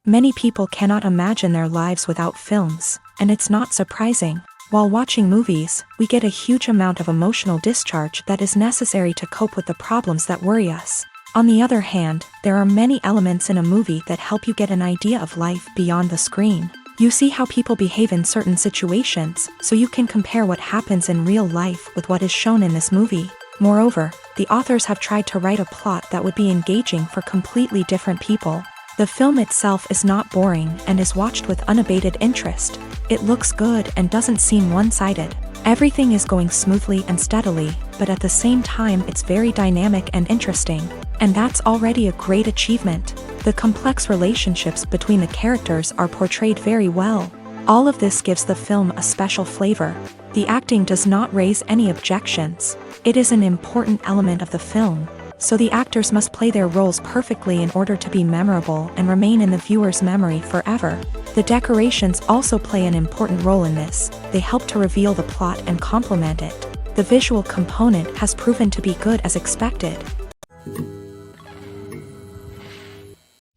Many people cannot imagine their lives without films, and it's not surprising. While watching movies, we get a huge amount of emotional discharge that is necessary to cope with the problems that worry us. On the other hand, there are many elements in a movie that help you get an idea of life beyond the screen. You see how people behave in certain situations, so you can compare what happens in real life with what is shown in this movie. Moreover, the authors have tried to write a plot that would be engaging for completely different people. The film itself is not boring and is watched with unabated interest. It looks good and doesn't seem one-sided. Everything is going smoothly and steadily, but at the same time it's very dynamic and interesting. And that's already a great achievement. The complex relationships between the characters are portrayed very well. All of this gives the film a special flavor. The acting does not raise any objections. It is an important element of the film, so the actors must play their roles perfectly in order to be memorable and remain in the viewer's memory forever. The decorations also play an important role in this. They help to reveal the plot and complement it. The visual component has proven to be good as expected.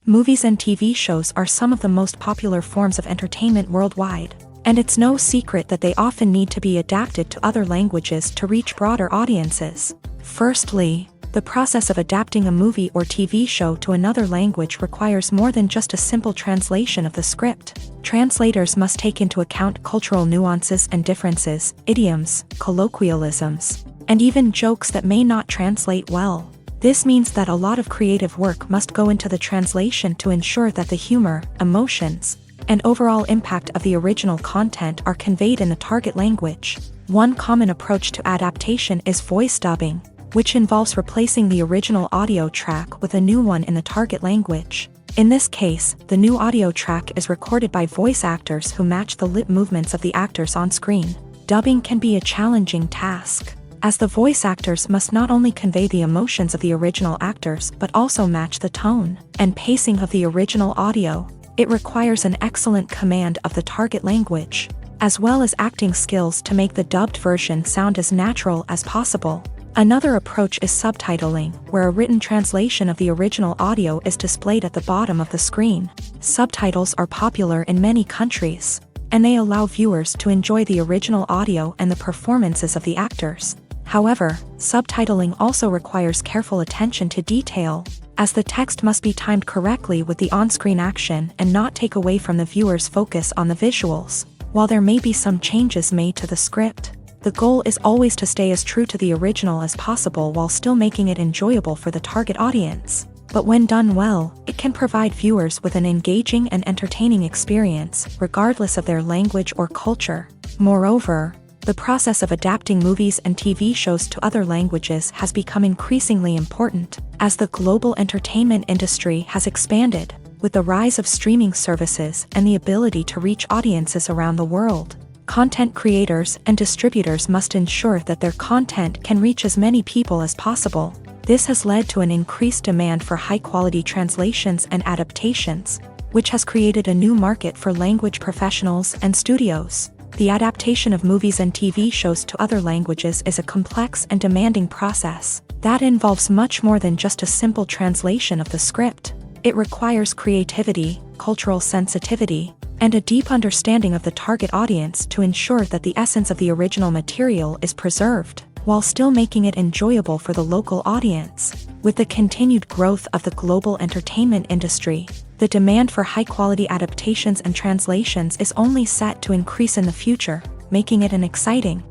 Movies and TV shows are some of the most popular forms of entertainment worldwide, and it's no secret that they often need to be adapted to other languages to reach broader audiences. Firstly, the process of adapting a movie or TV show to another language requires more than just a simple translation of the script. Translators must take into account cultural nuances and differences, idioms, colloquialisms, and even jokes that may not translate well. This means that a lot of creative work must go into the translation to ensure that the humor, emotions, and overall impact of the original content are conveyed in the target language. One common approach to adaptation is voice dubbing, which involves replacing the original audio track with a new one in the target language. In this case, the new audio track is recorded by voice actors who match the lip movements of the actors on screen. Dubbing can be a challenging task, as the voice actors must not only convey the emotions of the original actors but also match the tone and pacing of the original audio. It requires an excellent command of the target language, as well as acting skills to make the dubbed version sound as natural as possible. Another approach is subtitling, where a written translation of the original audio is displayed at the bottom of the screen. Subtitles are popular in many countries, and they allow viewers to enjoy the original audio and the performances of the actors. However, subtitling also requires careful attention to detail, as the text must be timed correctly with the on-screen action and not take away from the viewer's focus on the visuals. While there may be some changes made to the script, the goal is always to stay as true to the original as possible while still making it enjoyable for the target audience. But when done well, it can provide viewers with an engaging and entertaining experience, regardless of their language or culture. Moreover, the process of adapting movies and TV shows to other languages has become increasingly important, as the global entertainment industry has expanded, with the rise of streaming services and the ability to reach audiences around the world. Content creators and distributors must ensure that their content can reach as many people as possible. This has led to an increased demand for high-quality translations and adaptations, which has created a new market for language professionals and studios. The adaptation of movies and TV shows to other languages is a complex and demanding process that involves much more than just a simple translation of the script. It requires creativity, cultural sensitivity, and a deep understanding of the target audience to ensure that the essence of the original material is preserved, while still making it enjoyable for the local audience. With the continued growth of the global entertainment industry, the The demand for high-quality adaptations and translations is only set to increase in the future, making it an exciting.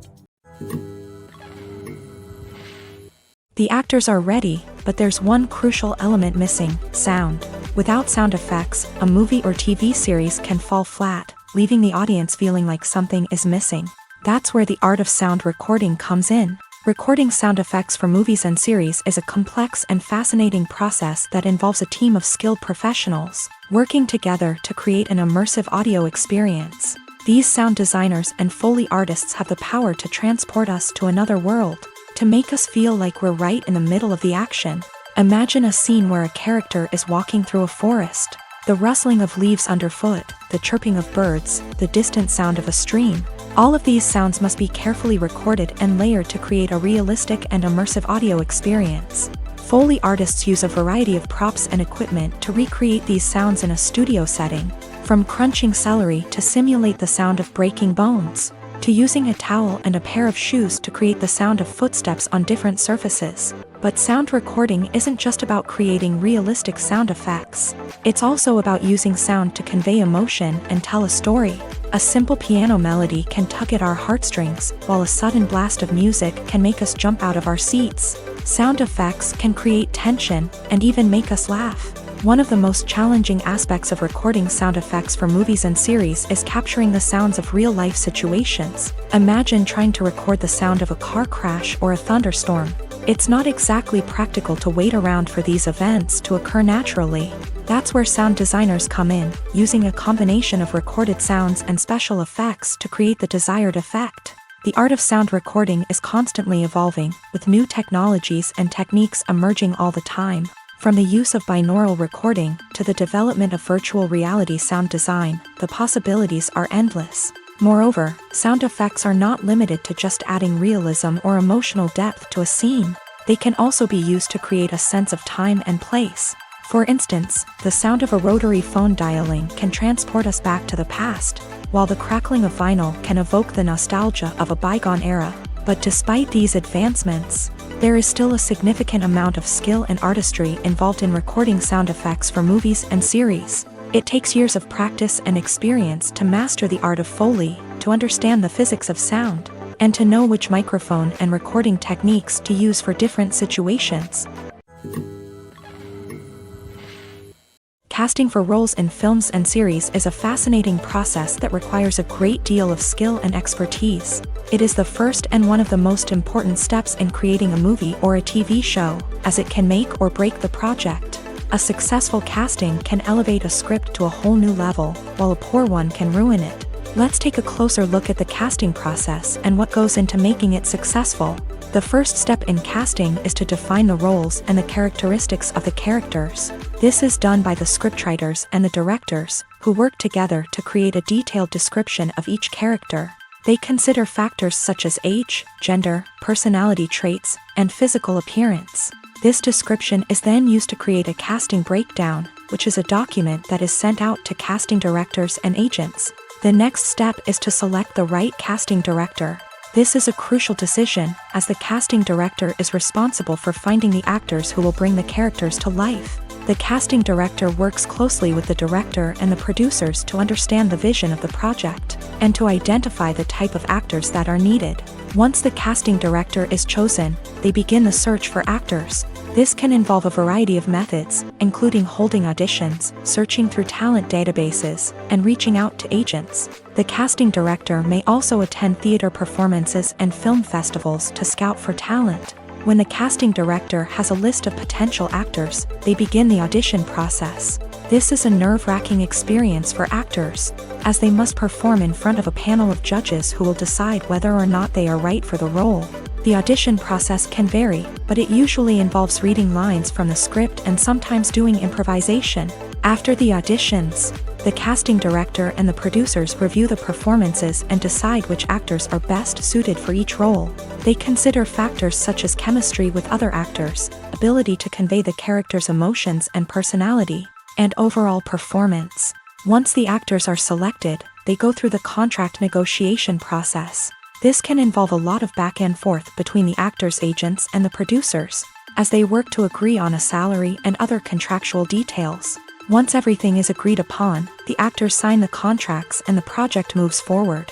The actors are ready, but there's one crucial element missing: sound. Without sound effects, a movie or TV series can fall flat, leaving the audience feeling like something is missing. That's where the art of sound recording comes in. Recording sound effects for movies and series is a complex and fascinating process that involves a team of skilled professionals working together to create an immersive audio experience. These sound designers and Foley artists have the power to transport us to another world, to make us feel like we're right in the middle of the action. Imagine a scene where a character is walking through a forest. The rustling of leaves underfoot, the chirping of birds, the distant sound of a stream. All of these sounds must be carefully recorded and layered to create a realistic and immersive audio experience. Foley artists use a variety of props and equipment to recreate these sounds in a studio setting, from crunching celery to simulate the sound of breaking bones, to using a towel and a pair of shoes to create the sound of footsteps on different surfaces. But sound recording isn't just about creating realistic sound effects. It's also about using sound to convey emotion and tell a story. A simple piano melody can tug at our heartstrings, while a sudden blast of music can make us jump out of our seats. Sound effects can create tension and even make us laugh. One of the most challenging aspects of recording sound effects for movies and series is capturing the sounds of real-life situations. Imagine trying to record the sound of a car crash or a thunderstorm. It's not exactly practical to wait around for these events to occur naturally. That's where sound designers come in, using a combination of recorded sounds and special effects to create the desired effect. The art of sound recording is constantly evolving, with new technologies and techniques emerging all the time. From the use of binaural recording to the development of virtual reality sound design, the possibilities are endless. Moreover, sound effects are not limited to just adding realism or emotional depth to a scene. They can also be used to create a sense of time and place. For instance, the sound of a rotary phone dialing can transport us back to the past, while the crackling of vinyl can evoke the nostalgia of a bygone era. But despite these advancements, there is still a significant amount of skill and artistry involved in recording sound effects for movies and series. It takes years of practice and experience to master the art of Foley, to understand the physics of sound, and to know which microphone and recording techniques to use for different situations. Casting for roles in films and series is a fascinating process that requires a great deal of skill and expertise. It is the first and one of the most important steps in creating a movie or a TV show, as it can make or break the project. A successful casting can elevate a script to a whole new level, while a poor one can ruin it. Let's take a closer look at the casting process and what goes into making it successful. The first step in casting is to define the roles and the characteristics of the characters. This is done by the scriptwriters and the directors, who work together to create a detailed description of each character. They consider factors such as age, gender, personality traits, and physical appearance. This description is then used to create a casting breakdown, which is a document that is sent out to casting directors and agents. The next step is to select the right casting director. This is a crucial decision, as the casting director is responsible for finding the actors who will bring the characters to life. The casting director works closely with the director and the producers to understand the vision of the project, and to identify the type of actors that are needed. Once the casting director is chosen, they begin the search for actors. This can involve a variety of methods, including holding auditions, searching through talent databases, and reaching out to agents. The casting director may also attend theater performances and film festivals to scout for talent. When the casting director has a list of potential actors, they begin the audition process. This is a nerve-wracking experience for actors, as they must perform in front of a panel of judges who will decide whether or not they are right for the role. The audition process can vary, but it usually involves reading lines from the script and sometimes doing improvisation. After the auditions, the casting director and the producers review the performances and decide which actors are best suited for each role. They consider factors such as chemistry with other actors, ability to convey the character's emotions and personality, and overall performance. Once the actors are selected, they go through the contract negotiation process. This can involve a lot of back and forth between the actors' agents and the producers, as they work to agree on a salary and other contractual details. Once everything is agreed upon, the actors sign the contracts and the project moves forward.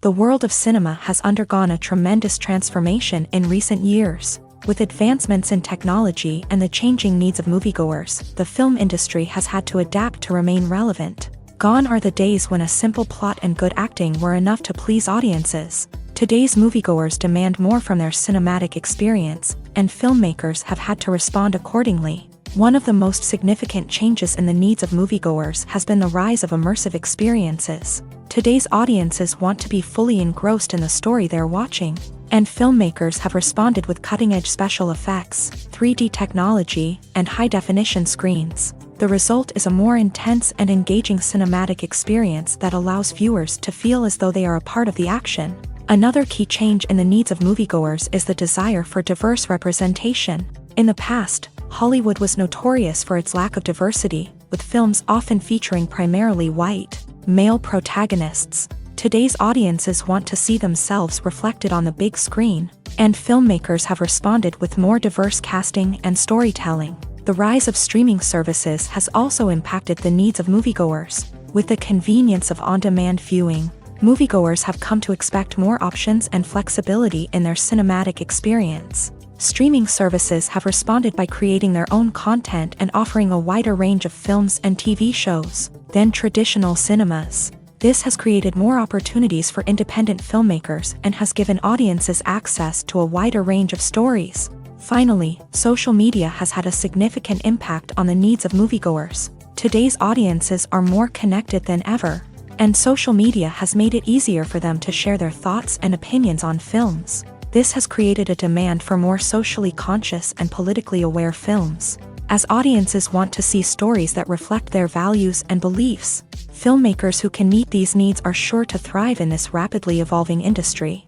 The world of cinema has undergone a tremendous transformation in recent years. With advancements in technology and the changing needs of moviegoers, the film industry has had to adapt to remain relevant. Gone are the days when a simple plot and good acting were enough to please audiences. Today's moviegoers demand more from their cinematic experience, and filmmakers have had to respond accordingly. One of the most significant changes in the needs of moviegoers has been the rise of immersive experiences. Today's audiences want to be fully engrossed in the story they're watching, and filmmakers have responded with cutting-edge special effects, 3D technology, and high-definition screens. The result is a more intense and engaging cinematic experience that allows viewers to feel as though they are a part of the action. Another key change in the needs of moviegoers is the desire for diverse representation. In the past, Hollywood was notorious for its lack of diversity, with films often featuring primarily white, male protagonists. Today's audiences want to see themselves reflected on the big screen, and filmmakers have responded with more diverse casting and storytelling. The rise of streaming services has also impacted the needs of moviegoers. With the convenience of on-demand viewing, moviegoers have come to expect more options and flexibility in their cinematic experience. Streaming services have responded by creating their own content and offering a wider range of films and TV shows than traditional cinemas. This has created more opportunities for independent filmmakers and has given audiences access to a wider range of stories. Finally, social media has had a significant impact on the needs of moviegoers. Today's audiences are more connected than ever, and social media has made it easier for them to share their thoughts and opinions on films. This has created a demand for more socially conscious and politically aware films. As audiences want to see stories that reflect their values and beliefs, filmmakers who can meet these needs are sure to thrive in this rapidly evolving industry.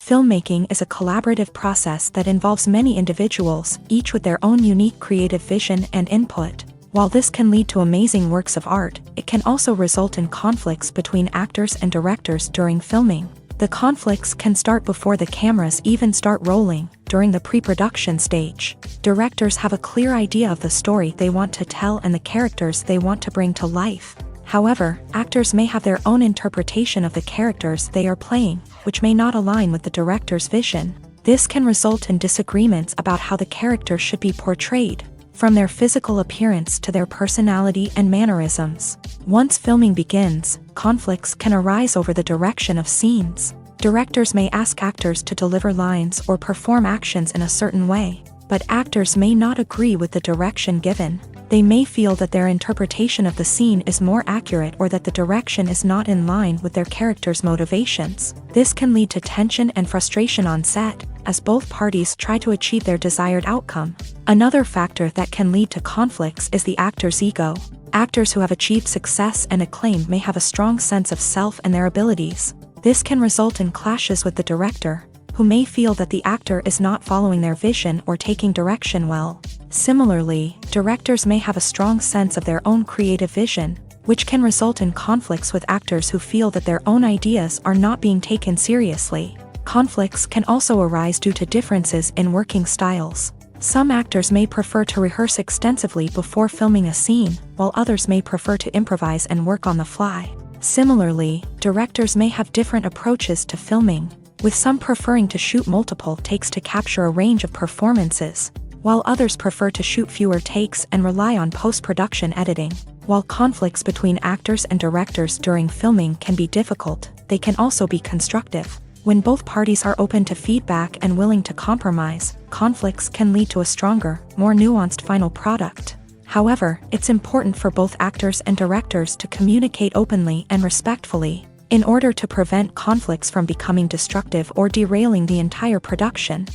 Filmmaking is a collaborative process that involves many individuals, each with their own unique creative vision and input. While this can lead to amazing works of art, it can also result in conflicts between actors and directors during filming. The conflicts can start before the cameras even start rolling, during the pre-production stage. Directors have a clear idea of the story they want to tell and the characters they want to bring to life. However, actors may have their own interpretation of the characters they are playing, which may not align with the director's vision. This can result in disagreements about how the character should be portrayed, from their physical appearance to their personality and mannerisms. Once filming begins, conflicts can arise over the direction of scenes. Directors may ask actors to deliver lines or perform actions in a certain way, but actors may not agree with the direction given. They may feel that their interpretation of the scene is more accurate or that the direction is not in line with their character's motivations. This can lead to tension and frustration on set, as both parties try to achieve their desired outcome. Another factor that can lead to conflicts is the actor's ego. Actors who have achieved success and acclaim may have a strong sense of self and their abilities. This can result in clashes with the director, who may feel that the actor is not following their vision or taking direction well. Similarly, directors may have a strong sense of their own creative vision, which can result in conflicts with actors who feel that their own ideas are not being taken seriously. Conflicts can also arise due to differences in working styles. Some actors may prefer to rehearse extensively before filming a scene, while others may prefer to improvise and work on the fly. Similarly, directors may have different approaches to filming, with some preferring to shoot multiple takes to capture a range of performances, while others prefer to shoot fewer takes and rely on post-production editing. While conflicts between actors and directors during filming can be difficult, they can also be constructive. When both parties are open to feedback and willing to compromise, conflicts can lead to a stronger, more nuanced final product. However, it's important for both actors and directors to communicate openly and respectfully, in order to prevent conflicts from becoming destructive or derailing the entire production.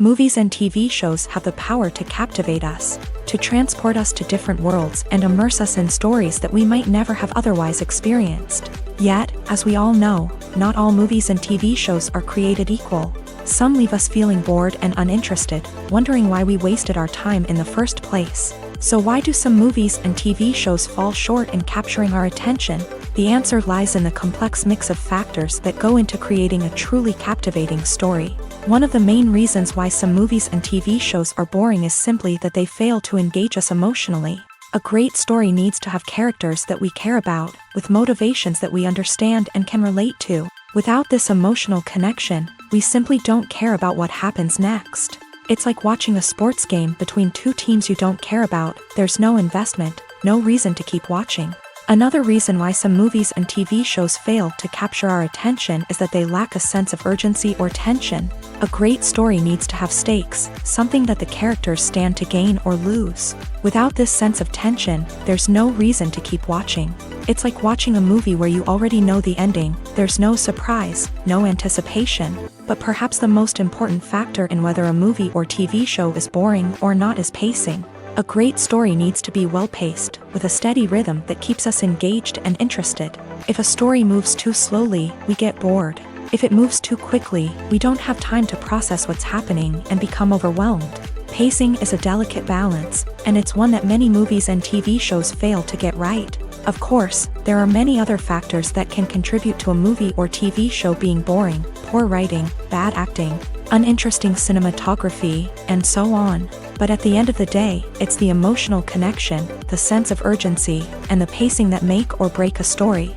Movies and TV shows have the power to captivate us, to transport us to different worlds and immerse us in stories that we might never have otherwise experienced. Yet, as we all know, not all movies and TV shows are created equal. Some leave us feeling bored and uninterested, wondering why we wasted our time in the first place. So why do some movies and TV shows fall short in capturing our attention? The answer lies in the complex mix of factors that go into creating a truly captivating story. One of the main reasons why some movies and TV shows are boring is simply that they fail to engage us emotionally. A great story needs to have characters that we care about, with motivations that we understand and can relate to. Without this emotional connection, we simply don't care about what happens next. It's like watching a sports game between two teams you don't care about. There's no investment, no reason to keep watching. Another reason why some movies and TV shows fail to capture our attention is that they lack a sense of urgency or tension. A great story needs to have stakes, something that the characters stand to gain or lose. Without this sense of tension, there's no reason to keep watching. It's like watching a movie where you already know the ending. There's no surprise, no anticipation. But perhaps the most important factor in whether a movie or TV show is boring or not is pacing. A great story needs to be well-paced, with a steady rhythm that keeps us engaged and interested. If a story moves too slowly, we get bored. If it moves too quickly, we don't have time to process what's happening and become overwhelmed. Pacing is a delicate balance, and it's one that many movies and TV shows fail to get right. Of course, there are many other factors that can contribute to a movie or TV show being boring: poor writing, bad acting, uninteresting cinematography, and so on. But at the end of the day, it's the emotional connection, the sense of urgency, and the pacing that make or break a story.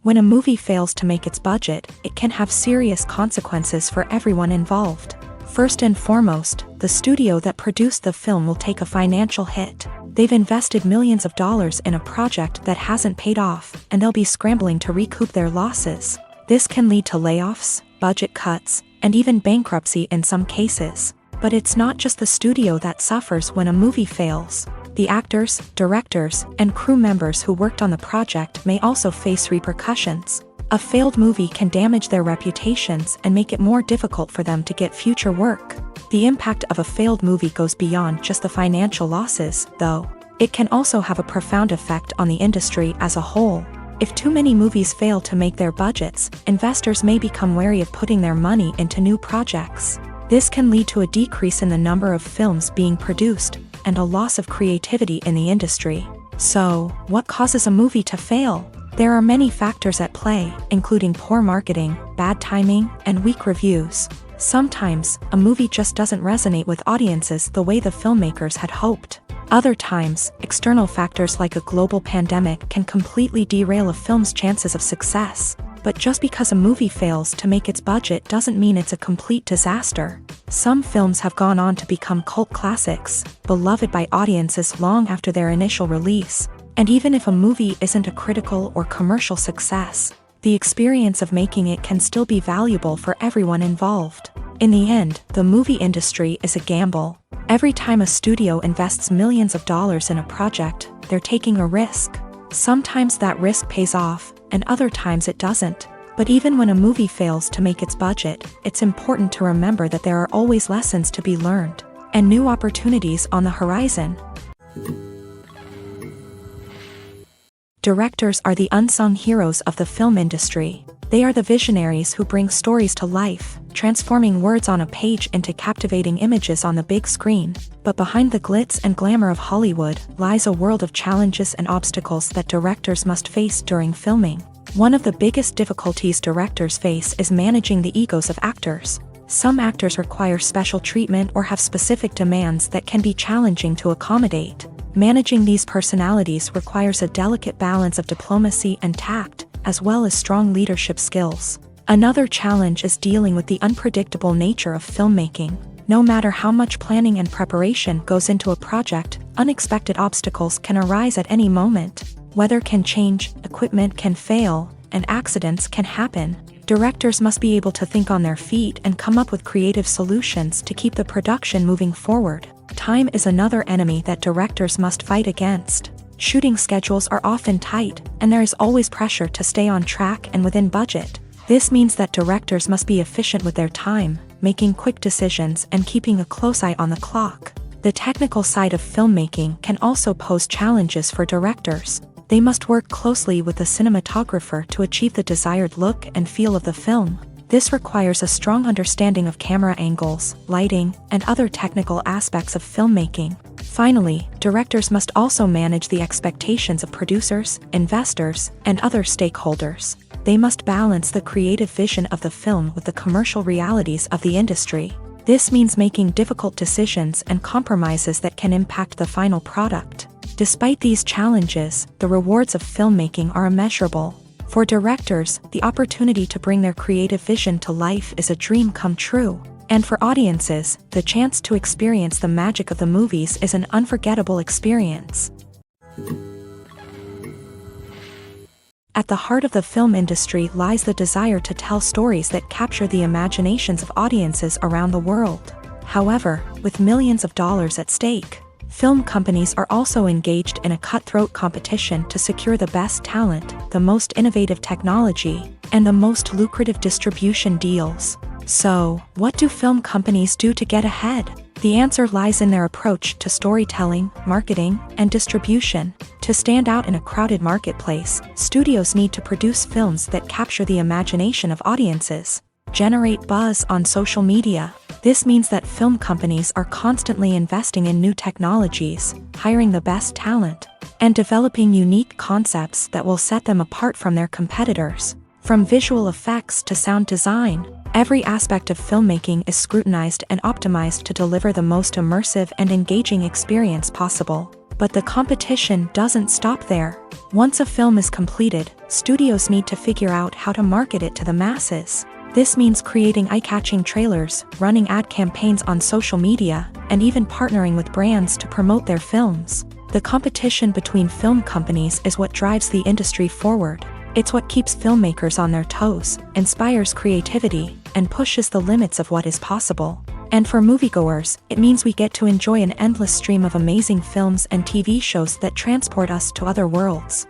When a movie fails to make its budget, it can have serious consequences for everyone involved. First and foremost, the studio that produced the film will take a financial hit. They've invested millions of dollars in a project that hasn't paid off, and they'll be scrambling to recoup their losses. This can lead to layoffs, budget cuts, and even bankruptcy in some cases. But it's not just the studio that suffers when a movie fails. The actors, directors, and crew members who worked on the project may also face repercussions. A failed movie can damage their reputations and make it more difficult for them to get future work. The impact of a failed movie goes beyond just the financial losses, though. It can also have a profound effect on the industry as a whole. If too many movies fail to make their budgets, investors may become wary of putting their money into new projects. This can lead to a decrease in the number of films being produced, and a loss of creativity in the industry. So, what causes a movie to fail? There are many factors at play, including poor marketing, bad timing, and weak reviews. Sometimes, a movie just doesn't resonate with audiences the way the filmmakers had hoped. Other times, external factors like a global pandemic can completely derail a film's chances of success. But just because a movie fails to make its budget doesn't mean it's a complete disaster. Some films have gone on to become cult classics, beloved by audiences long after their initial release. And even if a movie isn't a critical or commercial success, the experience of making it can still be valuable for everyone involved. In the end, the movie industry is a gamble. Every time a studio invests millions of dollars in a project, they're taking a risk. Sometimes that risk pays off, and other times it doesn't. But even when a movie fails to make its budget, it's important to remember that there are always lessons to be learned, and new opportunities on the horizon. Directors are the unsung heroes of the film industry. They are the visionaries who bring stories to life, transforming words on a page into captivating images on the big screen. But behind the glitz and glamour of Hollywood lies a world of challenges and obstacles that directors must face during filming. One of the biggest difficulties directors face is managing the egos of actors. Some actors require special treatment or have specific demands that can be challenging to accommodate. Managing these personalities requires a delicate balance of diplomacy and tact, as well as strong leadership skills. Another challenge is dealing with the unpredictable nature of filmmaking. No matter how much planning and preparation goes into a project, unexpected obstacles can arise at any moment. Weather can change, equipment can fail, and accidents can happen. Directors must be able to think on their feet and come up with creative solutions to keep the production moving forward. Time is another enemy that directors must fight against. Shooting schedules are often tight, and there is always pressure to stay on track and within budget. This means that directors must be efficient with their time, making quick decisions and keeping a close eye on the clock. The technical side of filmmaking can also pose challenges for directors. They must work closely with the cinematographer to achieve the desired look and feel of the film. This requires a strong understanding of camera angles, lighting, and other technical aspects of filmmaking. Finally, directors must also manage the expectations of producers, investors, and other stakeholders. They must balance the creative vision of the film with the commercial realities of the industry. This means making difficult decisions and compromises that can impact the final product. Despite these challenges, the rewards of filmmaking are immeasurable. For directors, the opportunity to bring their creative vision to life is a dream come true. And for audiences, the chance to experience the magic of the movies is an unforgettable experience. At the heart of the film industry lies the desire to tell stories that capture the imaginations of audiences around the world. However, with millions of dollars at stake, film companies are also engaged in a cutthroat competition to secure the best talent, the most innovative technology, and the most lucrative distribution deals. So, what do film companies do to get ahead? The answer lies in their approach to storytelling, marketing, and distribution. To stand out in a crowded marketplace, studios need to produce films that capture the imagination of audiences, generate buzz on social media. This means that film companies are constantly investing in new technologies, hiring the best talent, and developing unique concepts that will set them apart from their competitors. From visual effects to sound design, every aspect of filmmaking is scrutinized and optimized to deliver the most immersive and engaging experience possible. But the competition doesn't stop there. Once a film is completed, studios need to figure out how to market it to the masses. This means creating eye-catching trailers, running ad campaigns on social media, and even partnering with brands to promote their films. The competition between film companies is what drives the industry forward. It's what keeps filmmakers on their toes, inspires creativity, and pushes the limits of what is possible. And for moviegoers, it means we get to enjoy an endless stream of amazing films and TV shows that transport us to other worlds.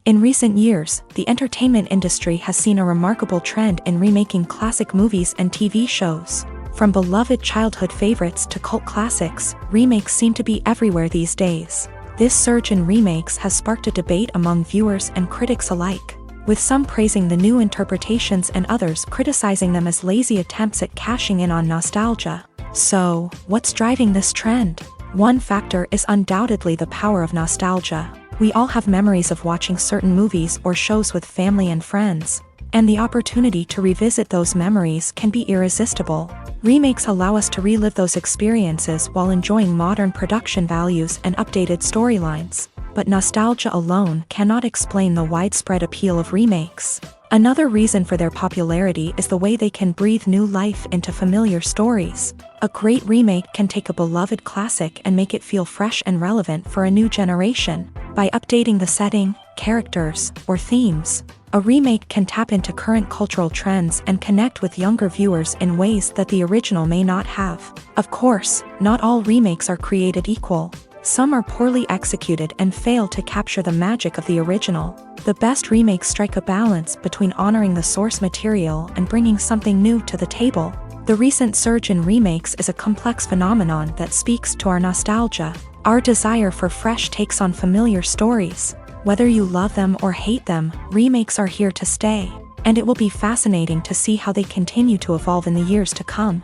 In recent years, the entertainment industry has seen a remarkable trend in remaking classic movies and TV shows. From beloved childhood favorites to cult classics, remakes seem to be everywhere these days. This surge in remakes has sparked a debate among viewers and critics alike, with some praising the new interpretations and others criticizing them as lazy attempts at cashing in on nostalgia. So, what's driving this trend? One factor is undoubtedly the power of nostalgia. We all have memories of watching certain movies or shows with family and friends, and the opportunity to revisit those memories can be irresistible. Remakes allow us to relive those experiences while enjoying modern production values and updated storylines. But nostalgia alone cannot explain the widespread appeal of remakes. Another reason for their popularity is the way they can breathe new life into familiar stories. A great remake can take a beloved classic and make it feel fresh and relevant for a new generation. By updating the setting, characters, or themes, a remake can tap into current cultural trends and connect with younger viewers in ways that the original may not have. Of course, not all remakes are created equal. Some are poorly executed and fail to capture the magic of the original. The best remakes strike a balance between honoring the source material and bringing something new to the table. The recent surge in remakes is a complex phenomenon that speaks to our nostalgia, our desire for fresh takes on familiar stories. Whether you love them or hate them, remakes are here to stay, and it will be fascinating to see how they continue to evolve in the years to come.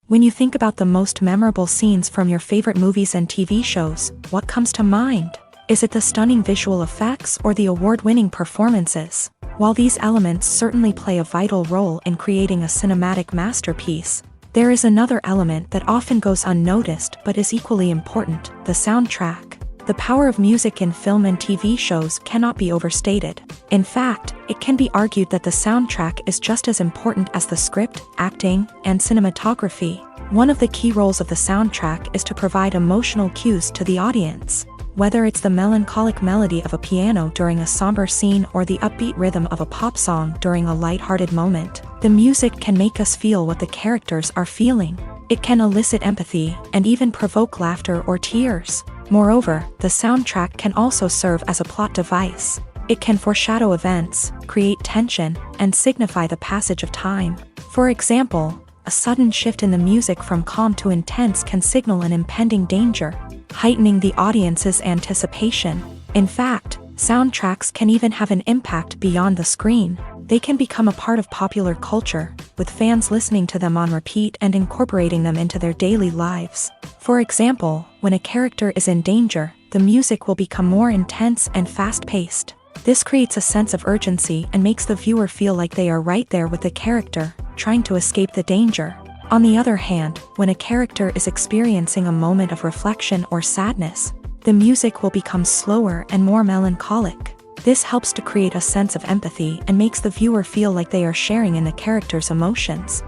When you think about the most memorable scenes from your favorite movies and TV shows, what comes to mind? Is it the stunning visual effects or the award-winning performances? While these elements certainly play a vital role in creating a cinematic masterpiece, there is another element that often goes unnoticed but is equally important: the soundtrack. The power of music in film and TV shows cannot be overstated. In fact, it can be argued that the soundtrack is just as important as the script, acting, and cinematography. One of the key roles of the soundtrack is to provide emotional cues to the audience. Whether it's the melancholic melody of a piano during a somber scene or the upbeat rhythm of a pop song during a light-hearted moment, the music can make us feel what the characters are feeling. It can elicit empathy and even provoke laughter or tears. Moreover, the soundtrack can also serve as a plot device. It can foreshadow events, create tension, and signify the passage of time. For example, a sudden shift in the music from calm to intense can signal an impending danger, heightening the audience's anticipation. In fact, soundtracks can even have an impact beyond the screen. They can become a part of popular culture, with fans listening to them on repeat and incorporating them into their daily lives. For example, when a character is in danger, the music will become more intense and fast-paced. This creates a sense of urgency and makes the viewer feel like they are right there with the character, trying to escape the danger. On the other hand, when a character is experiencing a moment of reflection or sadness, the music will become slower and more melancholic. This helps to create a sense of empathy and makes the viewer feel like they are sharing in the character's emotions.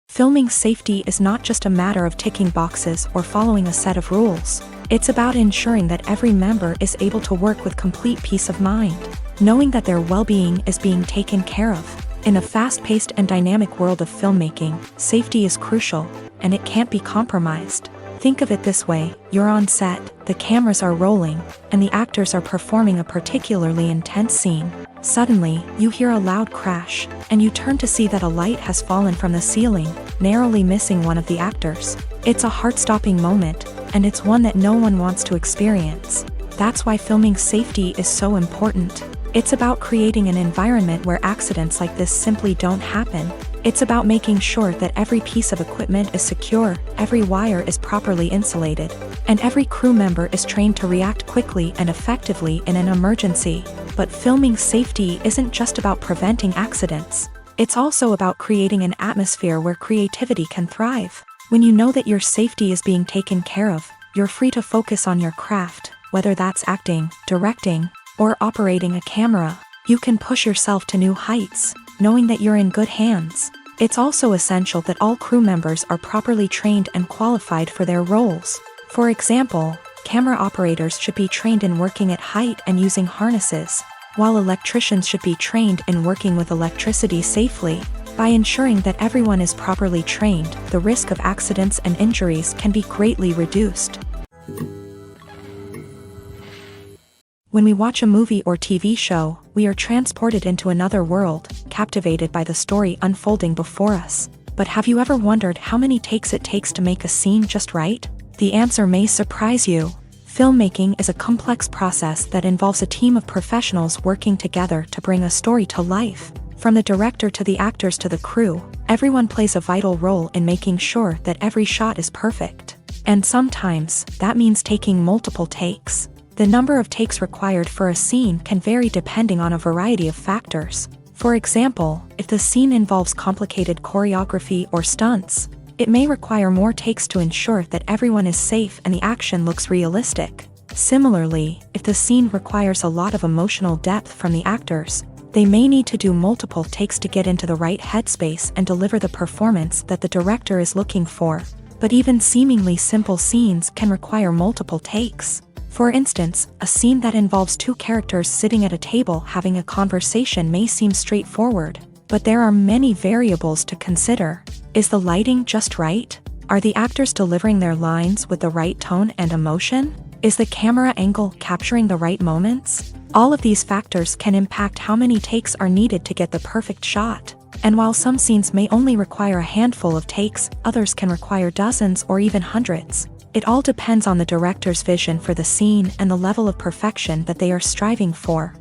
Filming safety is not just a matter of ticking boxes or following a set of rules. It's about ensuring that every member is able to work with complete peace of mind, knowing that their well-being is being taken care of. In a fast-paced and dynamic world of filmmaking, safety is crucial, and it can't be compromised. Think of it this way: you're on set, the cameras are rolling, and the actors are performing a particularly intense scene. Suddenly, you hear a loud crash, and you turn to see that a light has fallen from the ceiling, narrowly missing one of the actors. It's a heart-stopping moment, and it's one that no one wants to experience. That's why filming safety is so important. It's about creating an environment where accidents like this simply don't happen. It's about making sure that every piece of equipment is secure, every wire is properly insulated, and every crew member is trained to react quickly and effectively in an emergency. But filming safety isn't just about preventing accidents. It's also about creating an atmosphere where creativity can thrive. When you know that your safety is being taken care of, you're free to focus on your craft, whether that's acting, directing, or operating a camera. You can push yourself to new heights, knowing that you're in good hands. It's also essential that all crew members are properly trained and qualified for their roles. For example, camera operators should be trained in working at height and using harnesses, while electricians should be trained in working with electricity safely. By ensuring that everyone is properly trained, the risk of accidents and injuries can be greatly reduced. When we watch a movie or TV show, we are transported into another world, captivated by the story unfolding before us. But have you ever wondered how many takes it takes to make a scene just right? The answer may surprise you. Filmmaking is a complex process that involves a team of professionals working together to bring a story to life. From the director to the actors to the crew, everyone plays a vital role in making sure that every shot is perfect. And sometimes, that means taking multiple takes. The number of takes required for a scene can vary depending on a variety of factors. For example, if the scene involves complicated choreography or stunts, it may require more takes to ensure that everyone is safe and the action looks realistic. Similarly, if the scene requires a lot of emotional depth from the actors, they may need to do multiple takes to get into the right headspace and deliver the performance that the director is looking for. But even seemingly simple scenes can require multiple takes. For instance, a scene that involves two characters sitting at a table having a conversation may seem straightforward, but there are many variables to consider. Is the lighting just right? Are the actors delivering their lines with the right tone and emotion? Is the camera angle capturing the right moments? All of these factors can impact how many takes are needed to get the perfect shot. And while some scenes may only require a handful of takes, others can require dozens or even hundreds. It all depends on the director's vision for the scene and the level of perfection that they are striving for.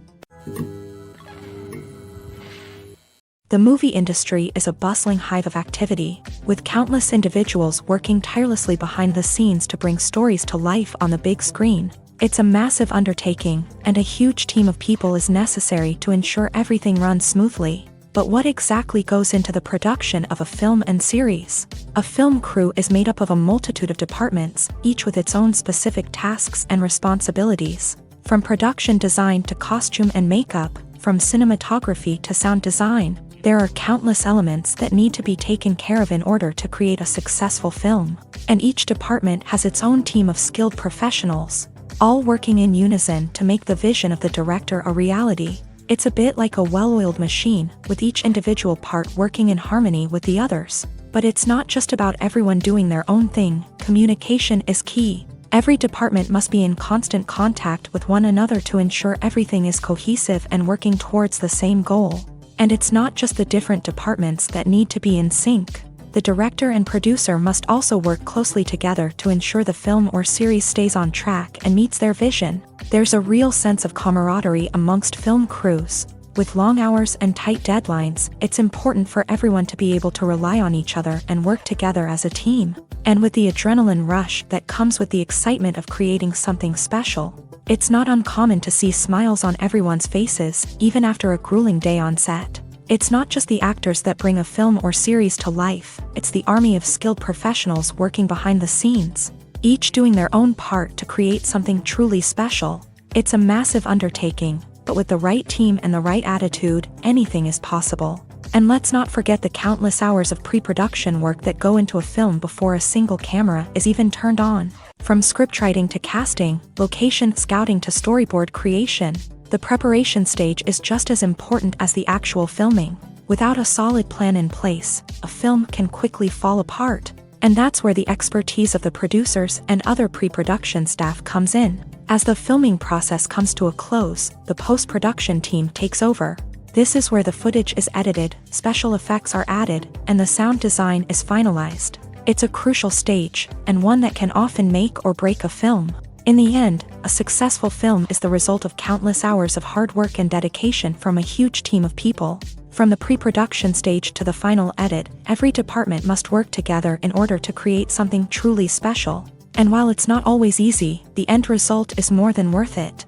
The movie industry is a bustling hive of activity, with countless individuals working tirelessly behind the scenes to bring stories to life on the big screen. It's a massive undertaking, and a huge team of people is necessary to ensure everything runs smoothly. But what exactly goes into the production of a film and series? A film crew is made up of a multitude of departments, each with its own specific tasks and responsibilities. From production design to costume and makeup, from cinematography to sound design, there are countless elements that need to be taken care of in order to create a successful film. And each department has its own team of skilled professionals, all working in unison to make the vision of the director a reality. It's a bit like a well-oiled machine, with each individual part working in harmony with the others. But it's not just about everyone doing their own thing. Communication is key. Every department must be in constant contact with one another to ensure everything is cohesive and working towards the same goal. And it's not just the different departments that need to be in sync. The director and producer must also work closely together to ensure the film or series stays on track and meets their vision. There's a real sense of camaraderie amongst film crews. With long hours and tight deadlines, it's important for everyone to be able to rely on each other and work together as a team. And with the adrenaline rush that comes with the excitement of creating something special, it's not uncommon to see smiles on everyone's faces, even after a grueling day on set. It's not just the actors that bring a film or series to life, it's the army of skilled professionals working behind the scenes, each doing their own part to create something truly special. It's a massive undertaking, but with the right team and the right attitude, anything is possible. And let's not forget the countless hours of pre-production work that go into a film before a single camera is even turned on. From scriptwriting to casting, location scouting to storyboard creation, the preparation stage is just as important as the actual filming. Without a solid plan in place, a film can quickly fall apart. And that's where the expertise of the producers and other pre-production staff comes in. As the filming process comes to a close, the post-production team takes over. This is where the footage is edited, special effects are added, and the sound design is finalized. It's a crucial stage, and one that can often make or break a film. In the end, a successful film is the result of countless hours of hard work and dedication from a huge team of people. From the pre-production stage to the final edit, every department must work together in order to create something truly special. And while it's not always easy, the end result is more than worth it.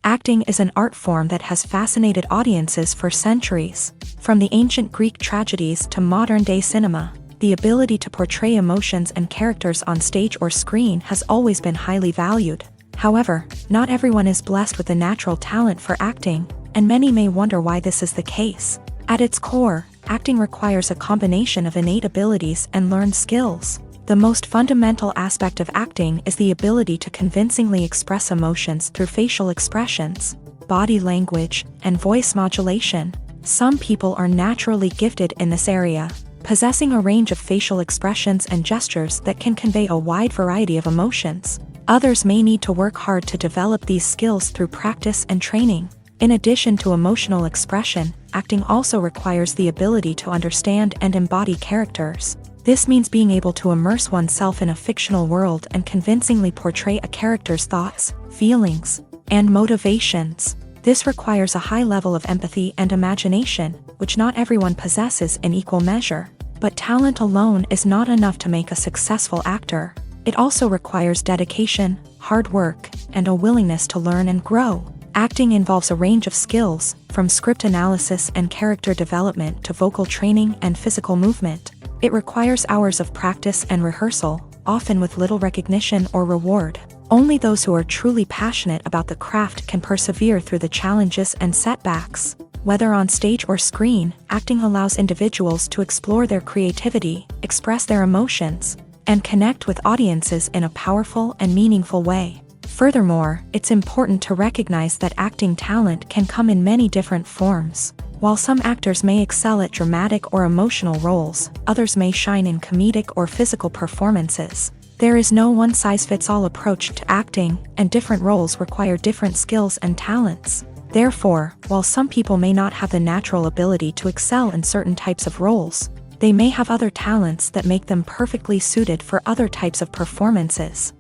Acting is an art form that has fascinated audiences for centuries. From the ancient Greek tragedies to modern-day cinema, the ability to portray emotions and characters on stage or screen has always been highly valued. However, not everyone is blessed with the natural talent for acting, and many may wonder why this is the case. At its core, acting requires a combination of innate abilities and learned skills. The most fundamental aspect of acting is the ability to convincingly express emotions through facial expressions, body language, and voice modulation. Some people are naturally gifted in this area, possessing a range of facial expressions and gestures that can convey a wide variety of emotions. Others may need to work hard to develop these skills through practice and training. In addition to emotional expression, acting also requires the ability to understand and embody characters. This means being able to immerse oneself in a fictional world and convincingly portray a character's thoughts, feelings, and motivations. This requires a high level of empathy and imagination, which not everyone possesses in equal measure. But talent alone is not enough to make a successful actor. It also requires dedication, hard work, and a willingness to learn and grow. Acting involves a range of skills, from script analysis and character development to vocal training and physical movement. It requires hours of practice and rehearsal, often with little recognition or reward. Only those who are truly passionate about the craft can persevere through the challenges and setbacks. Whether on stage or screen, acting allows individuals to explore their creativity, express their emotions, and connect with audiences in a powerful and meaningful way. Furthermore, it's important to recognize that acting talent can come in many different forms. While some actors may excel at dramatic or emotional roles, others may shine in comedic or physical performances. There is no one-size-fits-all approach to acting, and different roles require different skills and talents. Therefore, while some people may not have the natural ability to excel in certain types of roles, they may have other talents that make them perfectly suited for other types of performances.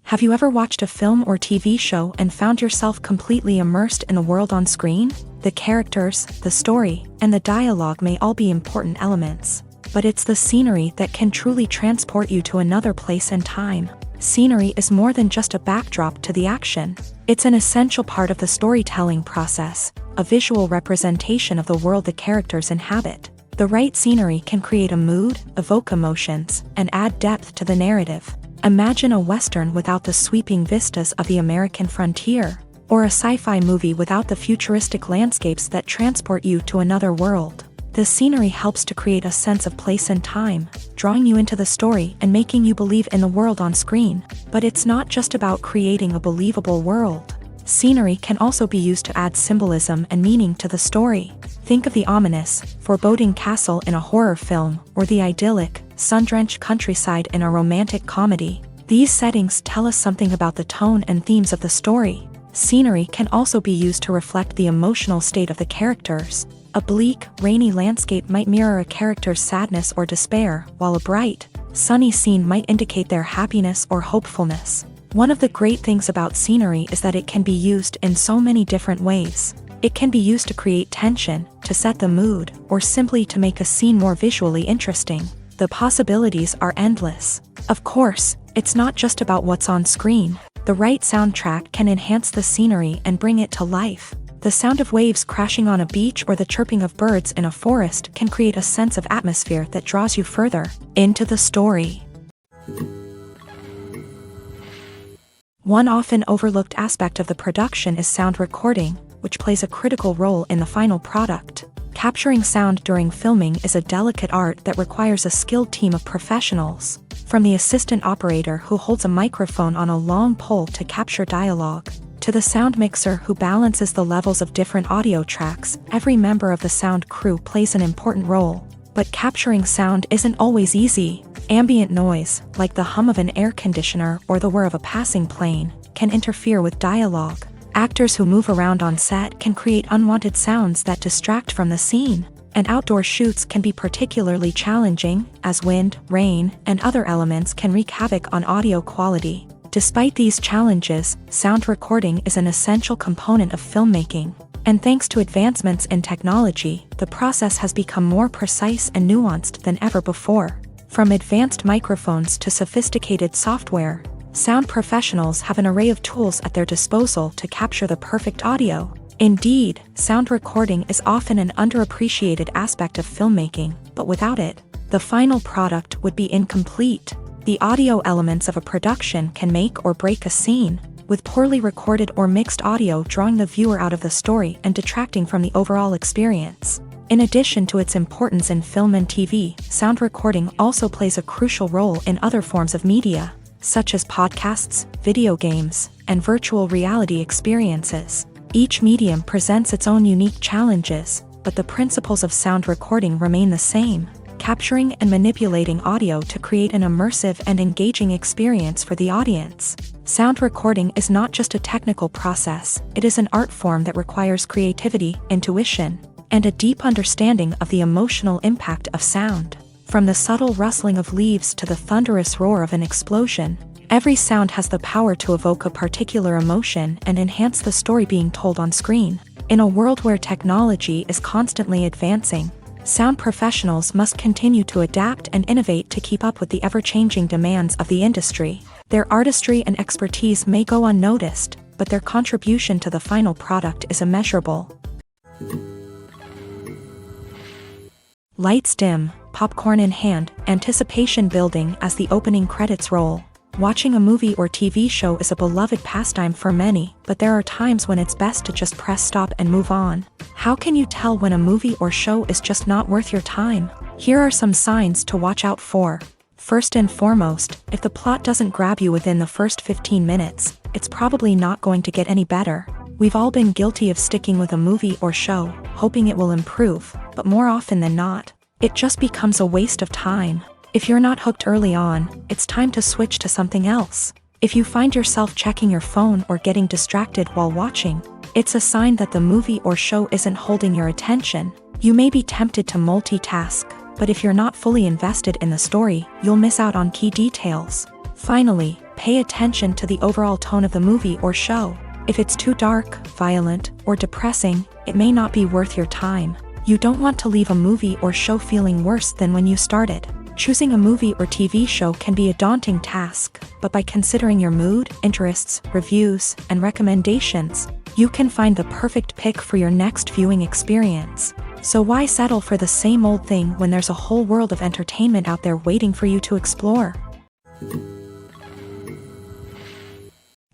Have you ever watched a film or TV show and found yourself completely immersed in the world on screen? The characters, the story, and the dialogue may all be important elements, but it's the scenery that can truly transport you to another place and time. Scenery is more than just a backdrop to the action. It's an essential part of the storytelling process, a visual representation of the world the characters inhabit. The right scenery can create a mood, evoke emotions, and add depth to the narrative. Imagine a Western without the sweeping vistas of the American frontier, or a sci-fi movie without the futuristic landscapes that transport you to another world. The scenery helps to create a sense of place and time, drawing you into the story and making you believe in the world on screen. But it's not just about creating a believable world. Scenery can also be used to add symbolism and meaning to the story. Think of the ominous, foreboding castle in a horror film, or the idyllic, sun-drenched countryside in a romantic comedy. These settings tell us something about the tone and themes of the story. Scenery can also be used to reflect the emotional state of the characters. A bleak, rainy landscape might mirror a character's sadness or despair, while a bright, sunny scene might indicate their happiness or hopefulness. One of the great things about scenery is that it can be used in so many different ways. It can be used to create tension, to set the mood, or simply to make a scene more visually interesting. The possibilities are endless. Of course, it's not just about what's on screen. The right soundtrack can enhance the scenery and bring it to life. The sound of waves crashing on a beach or the chirping of birds in a forest can create a sense of atmosphere that draws you further into the story. One often overlooked aspect of the production is sound recording, which plays a critical role in the final product. Capturing sound during filming is a delicate art that requires a skilled team of professionals. From the assistant operator who holds a microphone on a long pole to capture dialogue, to the sound mixer who balances the levels of different audio tracks, every member of the sound crew plays an important role. But capturing sound isn't always easy. Ambient noise, like the hum of an air conditioner or the whir of a passing plane, can interfere with dialogue. Actors who move around on set can create unwanted sounds that distract from the scene. And outdoor shoots can be particularly challenging, as wind, rain, and other elements can wreak havoc on audio quality. Despite these challenges, sound recording is an essential component of filmmaking. And thanks to advancements in technology, the process has become more precise and nuanced than ever before. From advanced microphones to sophisticated software, sound professionals have an array of tools at their disposal to capture the perfect audio. Indeed, sound recording is often an underappreciated aspect of filmmaking, but without it, the final product would be incomplete. The audio elements of a production can make or break a scene, with poorly recorded or mixed audio drawing the viewer out of the story and detracting from the overall experience. In addition to its importance in film and TV, sound recording also plays a crucial role in other forms of media, such as podcasts, video games, and virtual reality experiences. Each medium presents its own unique challenges, but the principles of sound recording remain the same: capturing and manipulating audio to create an immersive and engaging experience for the audience. Sound recording is not just a technical process, it is an art form that requires creativity, intuition, and a deep understanding of the emotional impact of sound. From the subtle rustling of leaves to the thunderous roar of an explosion, every sound has the power to evoke a particular emotion and enhance the story being told on screen. In a world where technology is constantly advancing, sound professionals must continue to adapt and innovate to keep up with the ever-changing demands of the industry. Their artistry and expertise may go unnoticed, but their contribution to the final product is immeasurable. Lights dim, popcorn in hand, anticipation building as the opening credits roll. Watching a movie or TV show is a beloved pastime for many, but there are times when it's best to just press stop and move on. How can you tell when a movie or show is just not worth your time? Here are some signs to watch out for. First and foremost, if the plot doesn't grab you within the first 15 minutes, it's probably not going to get any better. We've all been guilty of sticking with a movie or show, hoping it will improve, but more often than not, it just becomes a waste of time. If you're not hooked early on, it's time to switch to something else. If you find yourself checking your phone or getting distracted while watching, it's a sign that the movie or show isn't holding your attention. You may be tempted to multitask, but if you're not fully invested in the story, you'll miss out on key details. Finally, pay attention to the overall tone of the movie or show. If it's too dark, violent, or depressing, it may not be worth your time. You don't want to leave a movie or show feeling worse than when you started. Choosing a movie or TV show can be a daunting task, but by considering your mood, interests, reviews, and recommendations, you can find the perfect pick for your next viewing experience. So why settle for the same old thing when there's a whole world of entertainment out there waiting for you to explore?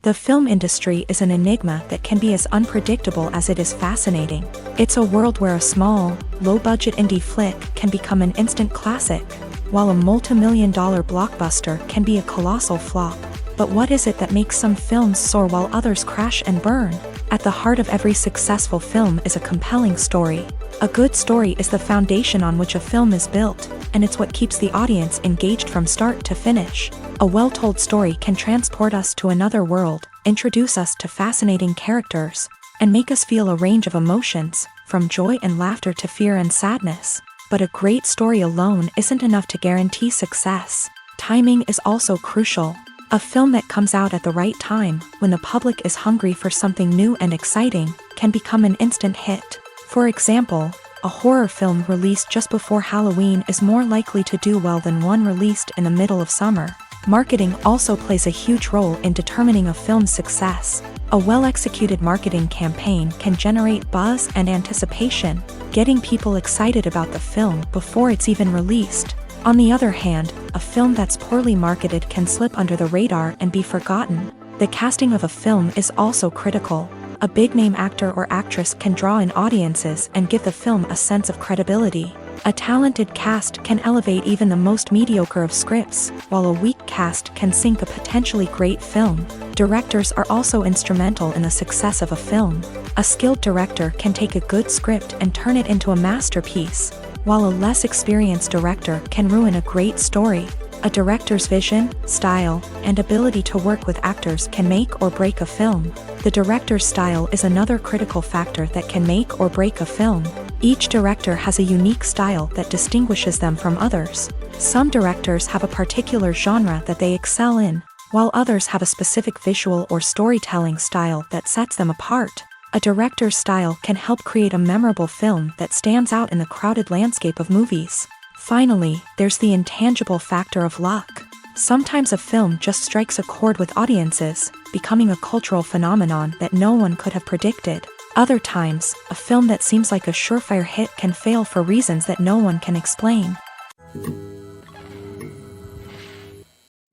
The film industry is an enigma that can be as unpredictable as it is fascinating. It's a world where a small, low-budget indie flick can become an instant classic, while a multi-million-dollar blockbuster can be a colossal flop. But what is it that makes some films soar while others crash and burn? At the heart of every successful film is a compelling story. A good story is the foundation on which a film is built, and it's what keeps the audience engaged from start to finish. A well-told story can transport us to another world, introduce us to fascinating characters, and make us feel a range of emotions, from joy and laughter to fear and sadness. But a great story alone isn't enough to guarantee success. Timing is also crucial. A film that comes out at the right time, when the public is hungry for something new and exciting, can become an instant hit. For example, a horror film released just before Halloween is more likely to do well than one released in the middle of summer. Marketing also plays a huge role in determining a film's success. A well-executed marketing campaign can generate buzz and anticipation, getting people excited about the film before it's even released. On the other hand, a film that's poorly marketed can slip under the radar and be forgotten. The casting of a film is also critical. A big-name actor or actress can draw in audiences and give the film a sense of credibility. A talented cast can elevate even the most mediocre of scripts, while a weak cast can sink a potentially great film. Directors are also instrumental in the success of a film. A skilled director can take a good script and turn it into a masterpiece, while a less experienced director can ruin a great story. A director's vision, style, and ability to work with actors can make or break a film. The director's style is another critical factor that can make or break a film. Each director has a unique style that distinguishes them from others. Some directors have a particular genre that they excel in, while others have a specific visual or storytelling style that sets them apart. A director's style can help create a memorable film that stands out in the crowded landscape of movies. Finally, there's the intangible factor of luck. Sometimes a film just strikes a chord with audiences, becoming a cultural phenomenon that no one could have predicted. Other times, a film that seems like a surefire hit can fail for reasons that no one can explain.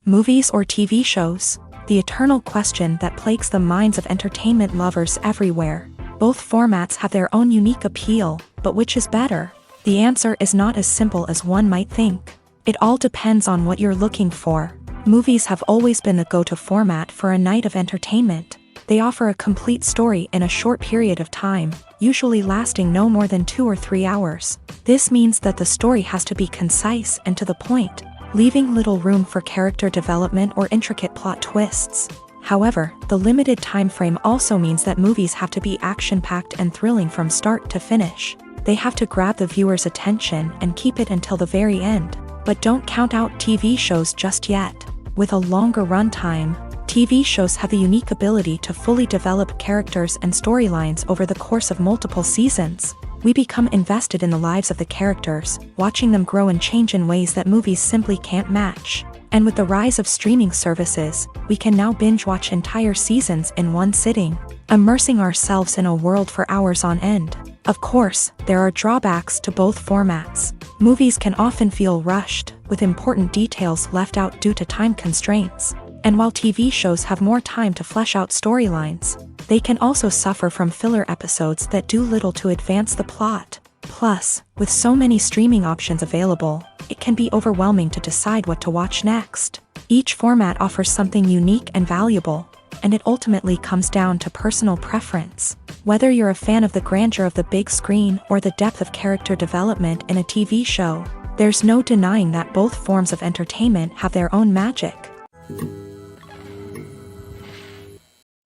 Movies or TV shows? The eternal question that plagues the minds of entertainment lovers everywhere. Both formats have their own unique appeal, but which is better? The answer is not as simple as one might think. It all depends on what you're looking for. Movies have always been the go-to format for a night of entertainment. They offer a complete story in a short period of time, usually lasting no more than 2 or 3 hours. This means that the story has to be concise and to the point, leaving little room for character development or intricate plot twists. However, the limited time frame also means that movies have to be action-packed and thrilling from start to finish. They have to grab the viewer's attention and keep it until the very end. But don't count out TV shows just yet. With a longer runtime, TV shows have the unique ability to fully develop characters and storylines over the course of multiple seasons. We become invested in the lives of the characters, watching them grow and change in ways that movies simply can't match. And with the rise of streaming services, we can now binge-watch entire seasons in one sitting, immersing ourselves in a world for hours on end. Of course, there are drawbacks to both formats. Movies can often feel rushed, with important details left out due to time constraints. And while TV shows have more time to flesh out storylines, they can also suffer from filler episodes that do little to advance the plot. Plus, with so many streaming options available, it can be overwhelming to decide what to watch next. Each format offers something unique and valuable, and it ultimately comes down to personal preference. Whether you're a fan of the grandeur of the big screen or the depth of character development in a TV show, there's no denying that both forms of entertainment have their own magic.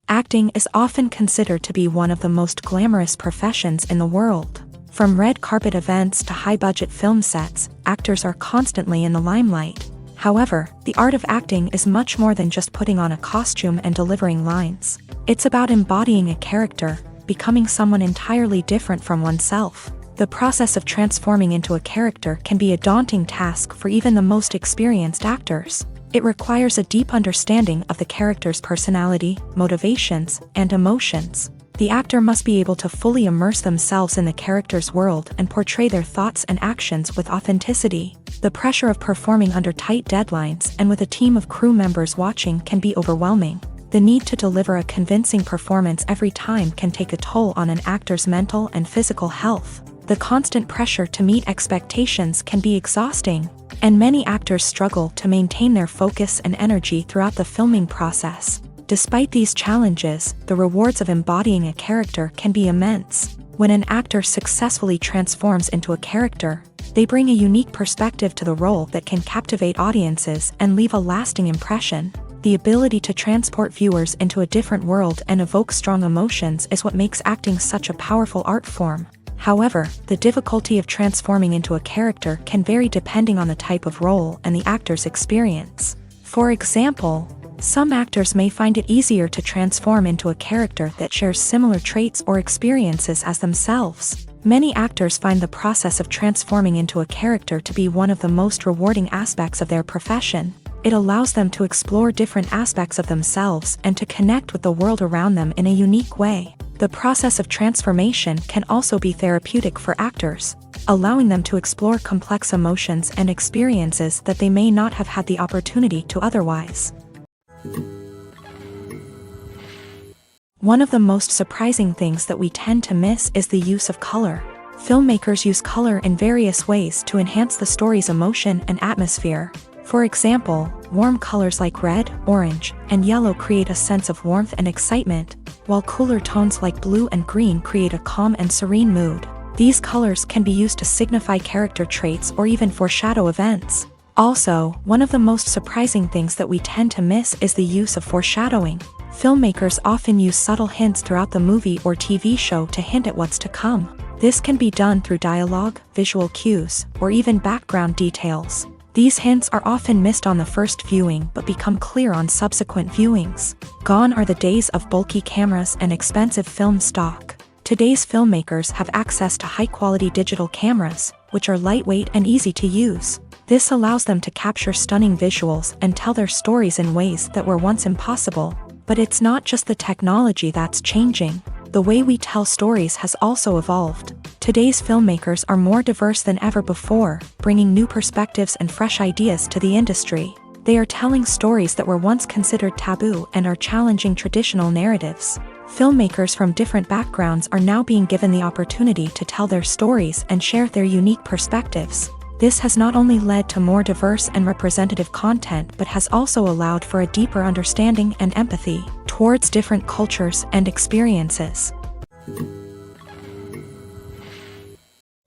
Acting is often considered to be one of the most glamorous professions in the world. From red carpet events to high-budget film sets, actors are constantly in the limelight. However, the art of acting is much more than just putting on a costume and delivering lines. It's about embodying a character, becoming someone entirely different from oneself. The process of transforming into a character can be a daunting task for even the most experienced actors. It requires a deep understanding of the character's personality, motivations, and emotions. The actor must be able to fully immerse themselves in the character's world and portray their thoughts and actions with authenticity. The pressure of performing under tight deadlines and with a team of crew members watching can be overwhelming. The need to deliver a convincing performance every time can take a toll on an actor's mental and physical health. The constant pressure to meet expectations can be exhausting, and many actors struggle to maintain their focus and energy throughout the filming process. Despite these challenges, the rewards of embodying a character can be immense. When an actor successfully transforms into a character, they bring a unique perspective to the role that can captivate audiences and leave a lasting impression. The ability to transport viewers into a different world and evoke strong emotions is what makes acting such a powerful art form. However, the difficulty of transforming into a character can vary depending on the type of role and the actor's experience. For example, some actors may find it easier to transform into a character that shares similar traits or experiences as themselves. Many actors find the process of transforming into a character to be one of the most rewarding aspects of their profession. It allows them to explore different aspects of themselves and to connect with the world around them in a unique way. The process of transformation can also be therapeutic for actors, allowing them to explore complex emotions and experiences that they may not have had the opportunity to otherwise. One of the most surprising things that we tend to miss is the use of color. Filmmakers use color in various ways to enhance the story's emotion and atmosphere. For example, warm colors like red, orange, and yellow create a sense of warmth and excitement, while cooler tones like blue and green create a calm and serene mood. These colors can be used to signify character traits or even foreshadow events. Also, one of the most surprising things that we tend to miss is the use of foreshadowing. Filmmakers often use subtle hints throughout the movie or TV show to hint at what's to come. This can be done through dialogue, visual cues, or even background details. These hints are often missed on the first viewing but become clear on subsequent viewings. Gone are the days of bulky cameras and expensive film stock. Today's filmmakers have access to high-quality digital cameras, which are lightweight and easy to use. This allows them to capture stunning visuals and tell their stories in ways that were once impossible. But it's not just the technology that's changing. The way we tell stories has also evolved. Today's filmmakers are more diverse than ever before, bringing new perspectives and fresh ideas to the industry. They are telling stories that were once considered taboo and are challenging traditional narratives. Filmmakers from different backgrounds are now being given the opportunity to tell their stories and share their unique perspectives. This has not only led to more diverse and representative content but has also allowed for a deeper understanding and empathy towards different cultures and experiences.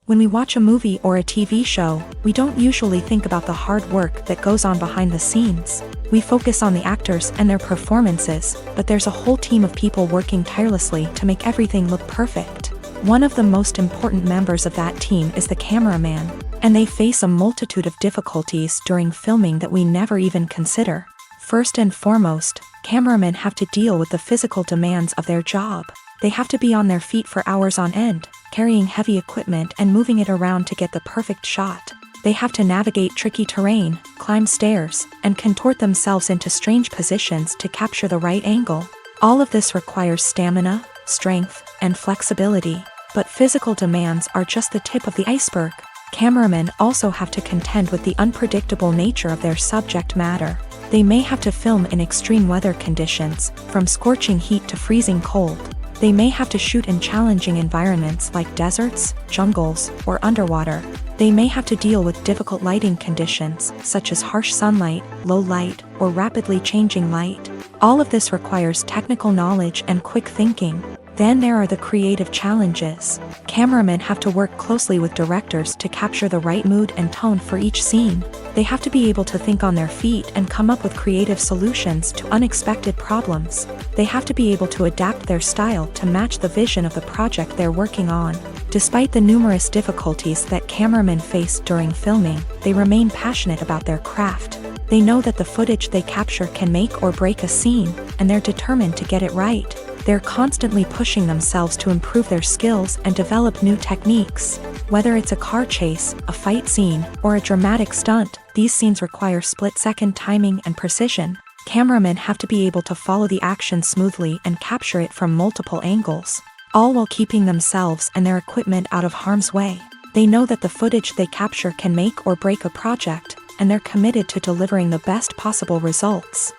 When we watch a movie or a TV show, we don't usually think about the hard work that goes on behind the scenes. We focus on the actors and their performances, but there's a whole team of people working tirelessly to make everything look perfect. One of the most important members of that team is the cameraman, and they face a multitude of difficulties during filming that we never even consider. First and foremost, cameramen have to deal with the physical demands of their job. They have to be on their feet for hours on end, carrying heavy equipment and moving it around to get the perfect shot. They have to navigate tricky terrain, climb stairs, and contort themselves into strange positions to capture the right angle. All of this requires stamina, strength, and flexibility. But physical demands are just the tip of the iceberg. Cameramen also have to contend with the unpredictable nature of their subject matter. They may have to film in extreme weather conditions, from scorching heat to freezing cold. They may have to shoot in challenging environments like deserts, jungles, or underwater. They may have to deal with difficult lighting conditions, such as harsh sunlight, low light, or rapidly changing light. All of this requires technical knowledge and quick thinking. Then there are the creative challenges. Cameramen have to work closely with directors to capture the right mood and tone for each scene. They have to be able to think on their feet and come up with creative solutions to unexpected problems. They have to be able to adapt their style to match the vision of the project they're working on. Despite the numerous difficulties that cameramen face during filming, they remain passionate about their craft. They know that the footage they capture can make or break a scene, and they're determined to get it right. They're constantly pushing themselves to improve their skills and develop new techniques. Whether it's a car chase, a fight scene, or a dramatic stunt, these scenes require split-second timing and precision. Cameramen have to be able to follow the action smoothly and capture it from multiple angles, all while keeping themselves and their equipment out of harm's way. They know that the footage they capture can make or break a project, and they're committed to delivering the best possible results.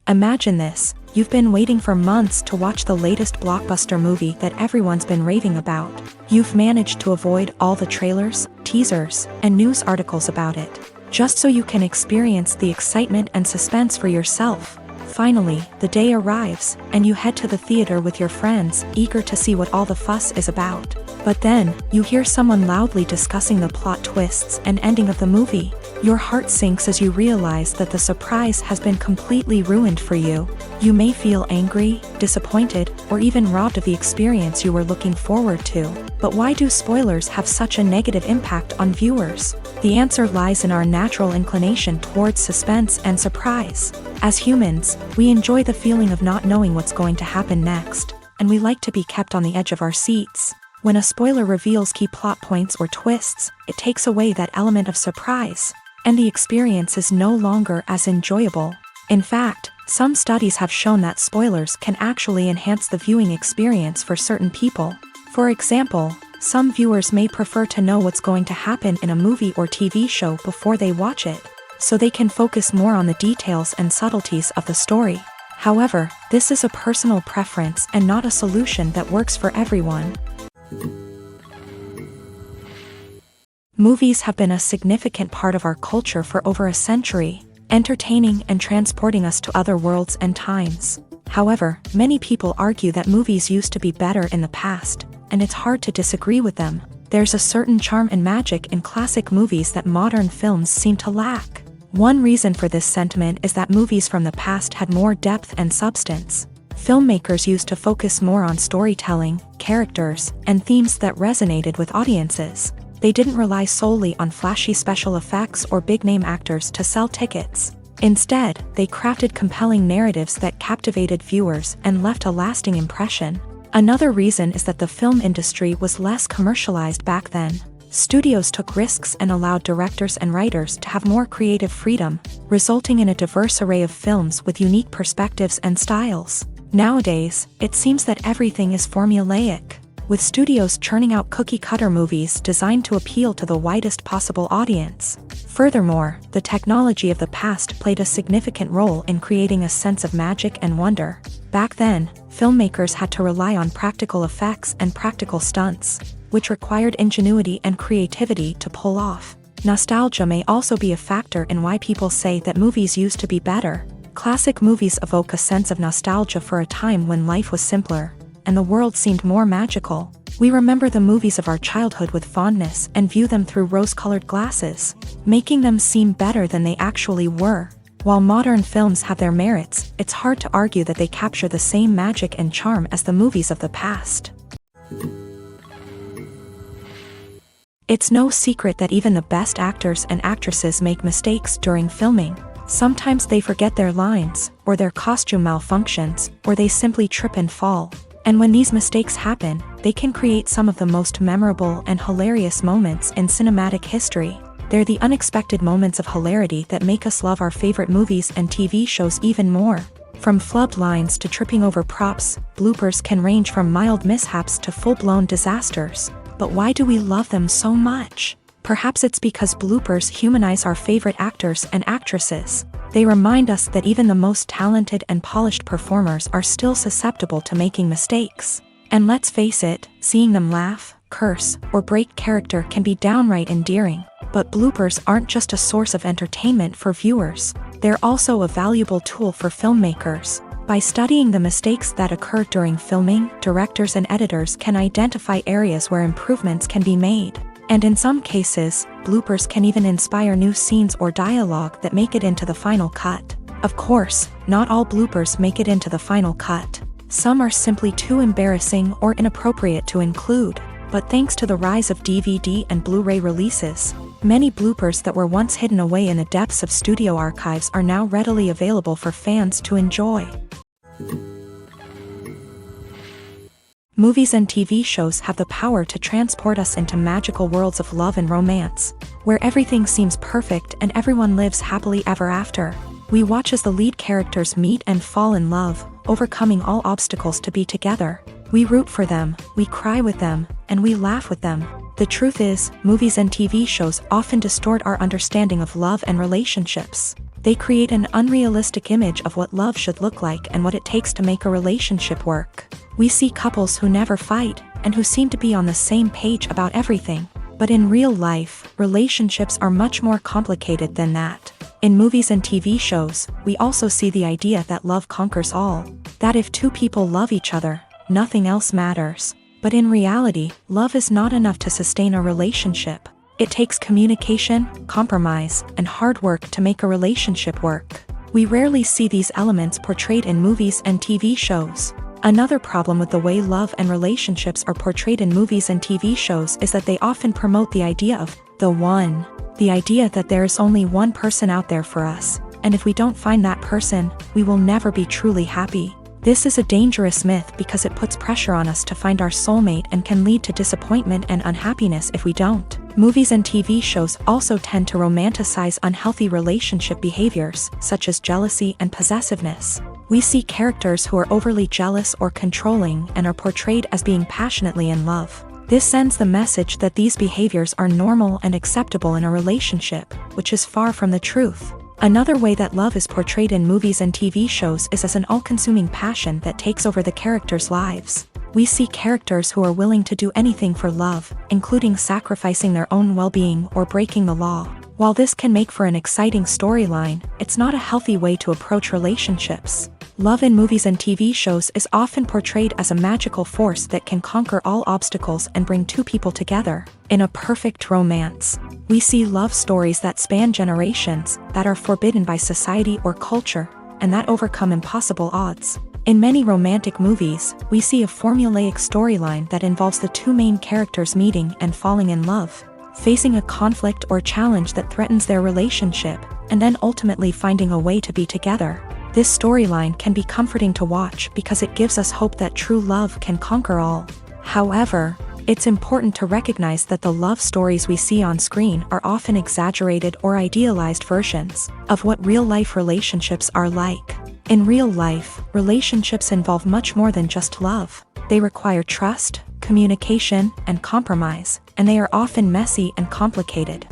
Imagine this: you've been waiting for months to watch the latest blockbuster movie that everyone's been raving about. You've managed to avoid all the trailers, teasers, and news articles about it, just so you can experience the excitement and suspense for yourself. Finally, the day arrives, and you head to the theater with your friends, eager to see what all the fuss is about. But then, you hear someone loudly discussing the plot twists and ending of the movie. Your heart sinks as you realize that the surprise has been completely ruined for you. You may feel angry, disappointed, or even robbed of the experience you were looking forward to. But why do spoilers have such a negative impact on viewers? The answer lies in our natural inclination towards suspense and surprise. As humans, we enjoy the feeling of not knowing what's going to happen next, and we like to be kept on the edge of our seats. When a spoiler reveals key plot points or twists, it takes away that element of surprise, and the experience is no longer as enjoyable. In fact, some studies have shown that spoilers can actually enhance the viewing experience for certain people. For example, some viewers may prefer to know what's going to happen in a movie or TV show before they watch it, so they can focus more on the details and subtleties of the story. However, this is a personal preference and not a solution that works for everyone. Movies have been a significant part of our culture for over a century, entertaining and transporting us to other worlds and times. However, many people argue that movies used to be better in the past, and it's hard to disagree with them. There's a certain charm and magic in classic movies that modern films seem to lack. One reason for this sentiment is that movies from the past had more depth and substance. Filmmakers used to focus more on storytelling, characters, and themes that resonated with audiences. They didn't rely solely on flashy special effects or big-name actors to sell tickets. Instead, they crafted compelling narratives that captivated viewers and left a lasting impression. Another reason is that the film industry was less commercialized back then. Studios took risks and allowed directors and writers to have more creative freedom, resulting in a diverse array of films with unique perspectives and styles. Nowadays, it seems that everything is formulaic, with studios churning out cookie-cutter movies designed to appeal to the widest possible audience. Furthermore, the technology of the past played a significant role in creating a sense of magic and wonder. Back then, filmmakers had to rely on practical effects and practical stunts, which required ingenuity and creativity to pull off. Nostalgia may also be a factor in why people say that movies used to be better. Classic movies evoke a sense of nostalgia for a time when life was simpler, and the world seemed more magical. We remember the movies of our childhood with fondness and view them through rose-colored glasses, making them seem better than they actually were. While modern films have their merits, it's hard to argue that they capture the same magic and charm as the movies of the past. It's no secret that even the best actors and actresses make mistakes during filming. Sometimes they forget their lines, or their costume malfunctions, or they simply trip and fall. And when these mistakes happen, they can create some of the most memorable and hilarious moments in cinematic history. They're the unexpected moments of hilarity that make us love our favorite movies and TV shows even more. From flubbed lines to tripping over props, bloopers can range from mild mishaps to full-blown disasters. But why do we love them so much? Perhaps it's because bloopers humanize our favorite actors and actresses. They remind us that even the most talented and polished performers are still susceptible to making mistakes. And let's face it, seeing them laugh, curse, or break character can be downright endearing. But bloopers aren't just a source of entertainment for viewers. They're also a valuable tool for filmmakers. By studying the mistakes that occur during filming, directors and editors can identify areas where improvements can be made. And in some cases, bloopers can even inspire new scenes or dialogue that make it into the final cut. Of course, not all bloopers make it into the final cut. Some are simply too embarrassing or inappropriate to include. But thanks to the rise of DVD and Blu-ray releases, many bloopers that were once hidden away in the depths of studio archives are now readily available for fans to enjoy. Movies and TV shows have the power to transport us into magical worlds of love and romance, where everything seems perfect and everyone lives happily ever after. We watch as the lead characters meet and fall in love, overcoming all obstacles to be together. We root for them, we cry with them, and we laugh with them. The truth is, movies and TV shows often distort our understanding of love and relationships. They create an unrealistic image of what love should look like and what it takes to make a relationship work. We see couples who never fight, and who seem to be on the same page about everything. But in real life, relationships are much more complicated than that. In movies and TV shows, we also see the idea that love conquers all. That if two people love each other, nothing else matters. But in reality, love is not enough to sustain a relationship. It takes communication, compromise, and hard work to make a relationship work. We rarely see these elements portrayed in movies and TV shows. Another problem with the way love and relationships are portrayed in movies and TV shows is that they often promote the idea of the one. The idea that there is only one person out there for us, and if we don't find that person, we will never be truly happy. This is a dangerous myth because it puts pressure on us to find our soulmate and can lead to disappointment and unhappiness if we don't. Movies and TV shows also tend to romanticize unhealthy relationship behaviors, such as jealousy and possessiveness. We see characters who are overly jealous or controlling and are portrayed as being passionately in love. This sends the message that these behaviors are normal and acceptable in a relationship, which is far from the truth. Another way that love is portrayed in movies and TV shows is as an all-consuming passion that takes over the characters' lives. We see characters who are willing to do anything for love, including sacrificing their own well-being or breaking the law. While this can make for an exciting storyline, it's not a healthy way to approach relationships. Love in movies and TV shows is often portrayed as a magical force that can conquer all obstacles and bring two people together. In a perfect romance, we see love stories that span generations, that are forbidden by society or culture, and that overcome impossible odds. In many romantic movies, we see a formulaic storyline that involves the two main characters meeting and falling in love, facing a conflict or challenge that threatens their relationship, and then ultimately finding a way to be together. This storyline can be comforting to watch because it gives us hope that true love can conquer all. However, it's important to recognize that the love stories we see on screen are often exaggerated or idealized versions of what real-life relationships are like. In real life, relationships involve much more than just love. They require trust, communication, and compromise, and they are often messy and complicated.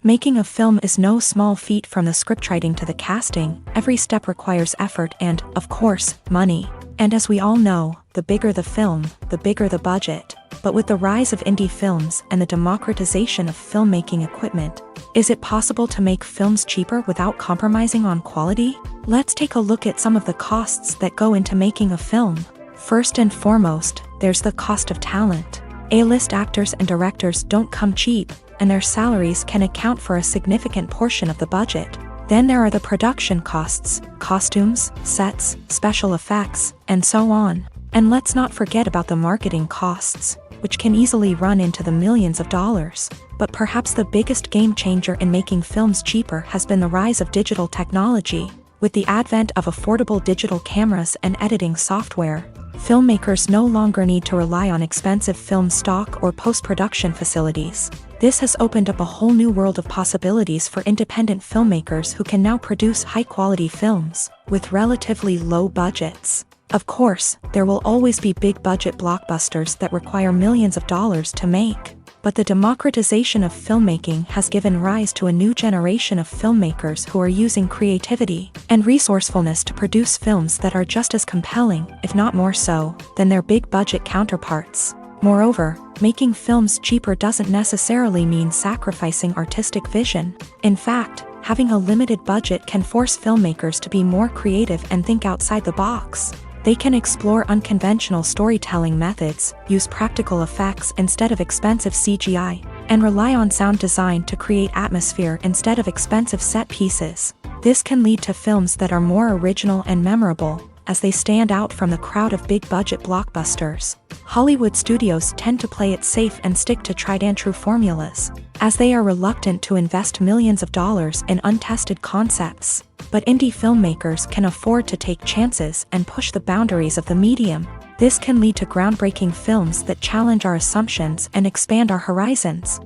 Making a film is no small feat. From the scriptwriting to the casting, every step requires effort and, of course, money. And as we all know, the bigger the film, the bigger the budget. But with the rise of indie films and the democratization of filmmaking equipment, is it possible to make films cheaper without compromising on quality? Let's take a look at some of the costs that go into making a film. First and foremost, there's the cost of talent. A-list actors and directors don't come cheap, and their salaries can account for a significant portion of the budget. Then there are the production costs, costumes, sets, special effects, and so on. And let's not forget about the marketing costs, which can easily run into the millions of dollars. But perhaps the biggest game changer in making films cheaper has been the rise of digital technology. With the advent of affordable digital cameras and editing software, filmmakers no longer need to rely on expensive film stock or post-production facilities. This has opened up a whole new world of possibilities for independent filmmakers who can now produce high-quality films with relatively low budgets. Of course, there will always be big-budget blockbusters that require millions of dollars to make. But the democratization of filmmaking has given rise to a new generation of filmmakers who are using creativity and resourcefulness to produce films that are just as compelling, if not more so, than their big-budget counterparts. Moreover, making films cheaper doesn't necessarily mean sacrificing artistic vision. In fact, having a limited budget can force filmmakers to be more creative and think outside the box. They can explore unconventional storytelling methods, use practical effects instead of expensive CGI, and rely on sound design to create atmosphere instead of expensive set pieces. This can lead to films that are more original and memorable, as they stand out from the crowd of big-budget blockbusters. Hollywood studios tend to play it safe and stick to tried-and-true formulas, as they are reluctant to invest millions of dollars in untested concepts. But indie filmmakers can afford to take chances and push the boundaries of the medium. This can lead to groundbreaking films that challenge our assumptions and expand our horizons.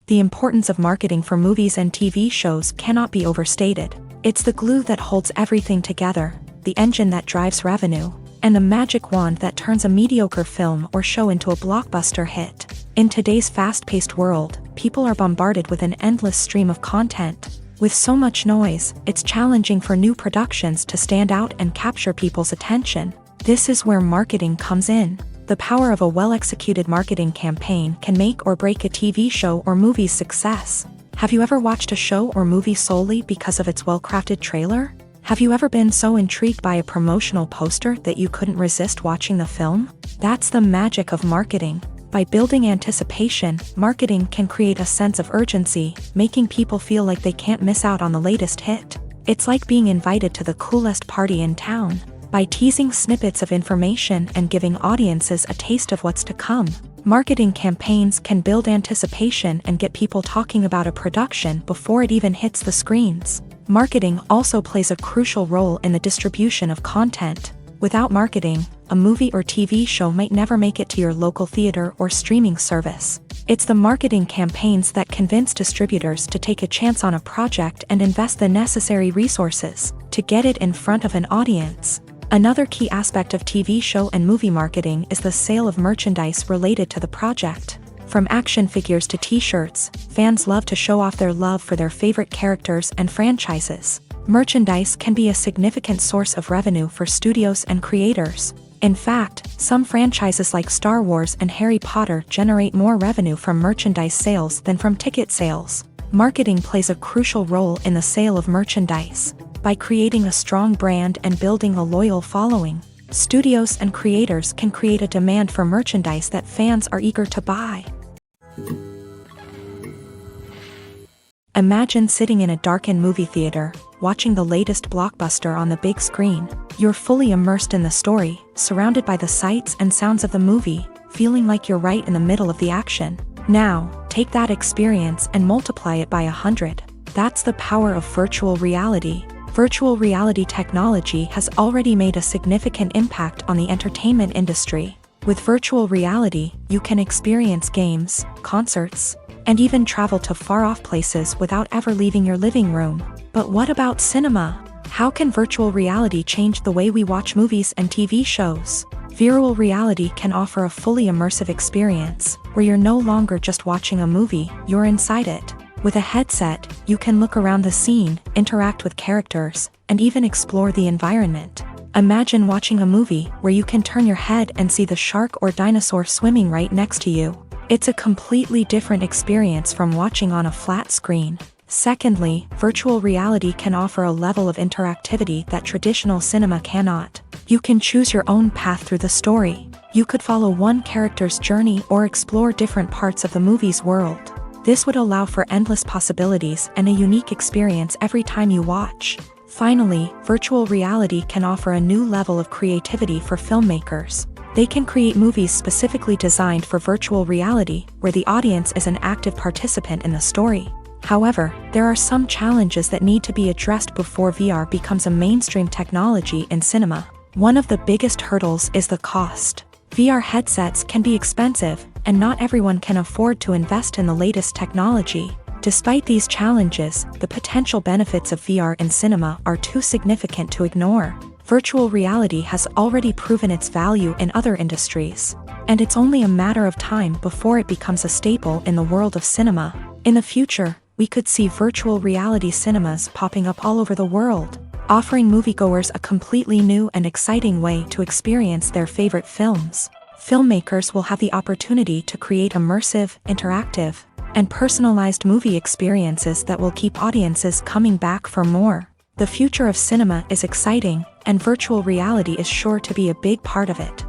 The importance of marketing for movies and TV shows cannot be overstated. It's the glue that holds everything together, the engine that drives revenue, and the magic wand that turns a mediocre film or show into a blockbuster hit. In today's fast-paced world, people are bombarded with an endless stream of content. With so much noise, it's challenging for new productions to stand out and capture people's attention. This is where marketing comes in. The power of a well-executed marketing campaign can make or break a TV show or movie's success. Have you ever watched a show or movie solely because of its well-crafted trailer? Have you ever been so intrigued by a promotional poster that you couldn't resist watching the film? That's the magic of marketing. By building anticipation, marketing can create a sense of urgency, making people feel like they can't miss out on the latest hit. It's like being invited to the coolest party in town. By teasing snippets of information and giving audiences a taste of what's to come, marketing campaigns can build anticipation and get people talking about a production before it even hits the screens. Marketing also plays a crucial role in the distribution of content. Without marketing, a movie or TV show might never make it to your local theater or streaming service. It's the marketing campaigns that convince distributors to take a chance on a project and invest the necessary resources to get it in front of an audience. Another key aspect of TV show and movie marketing is the sale of merchandise related to the project. From action figures to t-shirts, fans love to show off their love for their favorite characters and franchises. Merchandise can be a significant source of revenue for studios and creators. In fact, some franchises like Star Wars and Harry Potter generate more revenue from merchandise sales than from ticket sales. Marketing plays a crucial role in the sale of merchandise. By creating a strong brand and building a loyal following, studios and creators can create a demand for merchandise that fans are eager to buy. Imagine sitting in a darkened movie theater, watching the latest blockbuster on the big screen. You're fully immersed in the story, surrounded by the sights and sounds of the movie, feeling like you're right in the middle of the action. Now, take that experience and multiply it by 100. That's the power of virtual reality. Virtual reality technology has already made a significant impact on the entertainment industry. With virtual reality, you can experience games, concerts, and even travel to far-off places without ever leaving your living room. But what about cinema? How can virtual reality change the way we watch movies and TV shows? Virtual reality can offer a fully immersive experience, where you're no longer just watching a movie, you're inside it. With a headset, you can look around the scene, interact with characters, and even explore the environment. Imagine watching a movie where you can turn your head and see the shark or dinosaur swimming right next to you. It's a completely different experience from watching on a flat screen. Secondly, virtual reality can offer a level of interactivity that traditional cinema cannot. You can choose your own path through the story. You could follow one character's journey or explore different parts of the movie's world. This would allow for endless possibilities and a unique experience every time you watch. Finally, virtual reality can offer a new level of creativity for filmmakers. They can create movies specifically designed for virtual reality, where the audience is an active participant in the story. However, there are some challenges that need to be addressed before VR becomes a mainstream technology in cinema. One of the biggest hurdles is the cost. VR headsets can be expensive, and not everyone can afford to invest in the latest technology. Despite these challenges, the potential benefits of VR in cinema are too significant to ignore. Virtual reality has already proven its value in other industries, and it's only a matter of time before it becomes a staple in the world of cinema. In the future, we could see virtual reality cinemas popping up all over the world, offering moviegoers a completely new and exciting way to experience their favorite films. Filmmakers will have the opportunity to create immersive, interactive, and personalized movie experiences that will keep audiences coming back for more. The future of cinema is exciting, and virtual reality is sure to be a big part of it.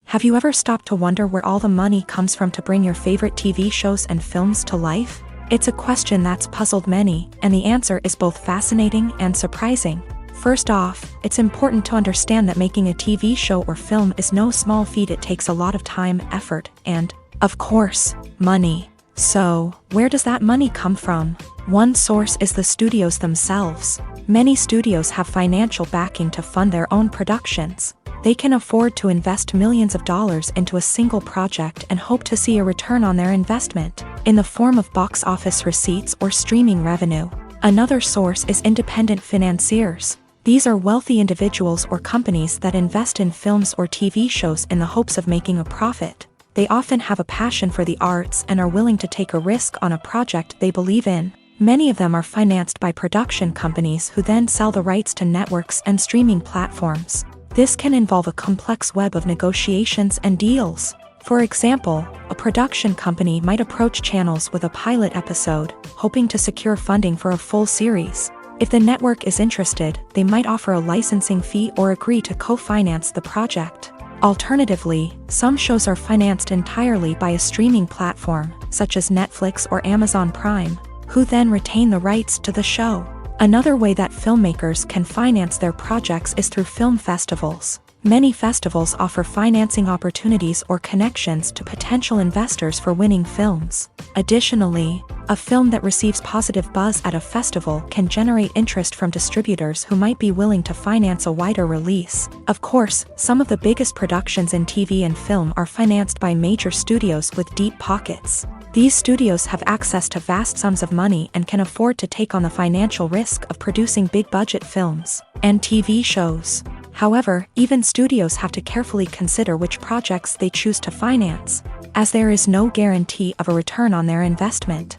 Have you ever stopped to wonder where all the money comes from to bring your favorite TV shows and films to life? It's a question that's puzzled many, and the answer is both fascinating and surprising. First off, it's important to understand that making a TV show or film is no small feat. It takes a lot of time, effort, and, of course, money. So, where does that money come from? One source is the studios themselves. Many studios have financial backing to fund their own productions. They can afford to invest millions of dollars into a single project and hope to see a return on their investment, in the form of box office receipts or streaming revenue. Another source is independent financiers. These are wealthy individuals or companies that invest in films or TV shows in the hopes of making a profit. They often have a passion for the arts and are willing to take a risk on a project they believe in. Many of them are financed by production companies who then sell the rights to networks and streaming platforms. This can involve a complex web of negotiations and deals. For example, a production company might approach channels with a pilot episode, hoping to secure funding for a full series. If the network is interested, they might offer a licensing fee or agree to co-finance the project. Alternatively, some shows are financed entirely by a streaming platform, such as Netflix or Amazon Prime, who then retain the rights to the show. Another way that filmmakers can finance their projects is through film festivals. Many festivals offer financing opportunities or connections to potential investors for winning films. Additionally, a film that receives positive buzz at a festival can generate interest from distributors who might be willing to finance a wider release. Of course, some of the biggest productions in TV and film are financed by major studios with deep pockets. These studios have access to vast sums of money and can afford to take on the financial risk of producing big-budget films and TV shows. However, even studios have to carefully consider which projects they choose to finance, as there is no guarantee of a return on their investment.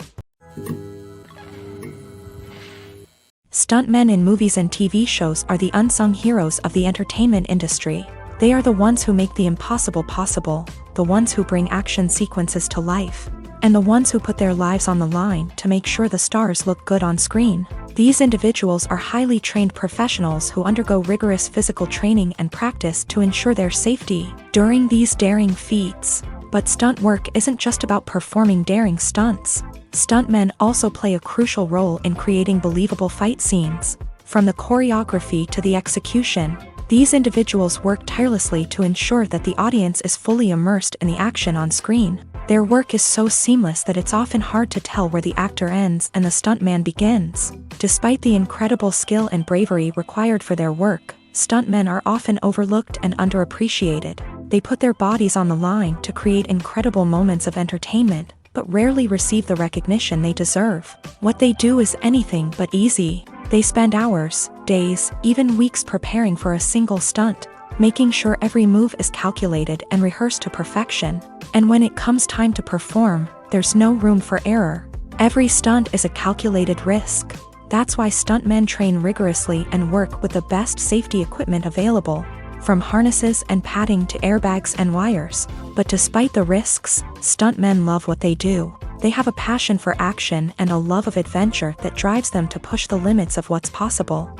Stuntmen in movies and TV shows are the unsung heroes of the entertainment industry. They are the ones who make the impossible possible, the ones who bring action sequences to life, and the ones who put their lives on the line to make sure the stars look good on screen. These individuals are highly trained professionals who undergo rigorous physical training and practice to ensure their safety during these daring feats. But stunt work isn't just about performing daring stunts. Stuntmen also play a crucial role in creating believable fight scenes. From the choreography to the execution, these individuals work tirelessly to ensure that the audience is fully immersed in the action on screen. Their work is so seamless that it's often hard to tell where the actor ends and the stuntman begins. Despite the incredible skill and bravery required for their work, stuntmen are often overlooked and underappreciated. They put their bodies on the line to create incredible moments of entertainment, but rarely receive the recognition they deserve. What they do is anything but easy. They spend hours, days, even weeks preparing for a single stunt, making sure every move is calculated and rehearsed to perfection. And when it comes time to perform, there's no room for error. Every stunt is a calculated risk. That's why stuntmen train rigorously and work with the best safety equipment available, from harnesses and padding to airbags and wires. But despite the risks, stuntmen love what they do. They have a passion for action and a love of adventure that drives them to push the limits of what's possible.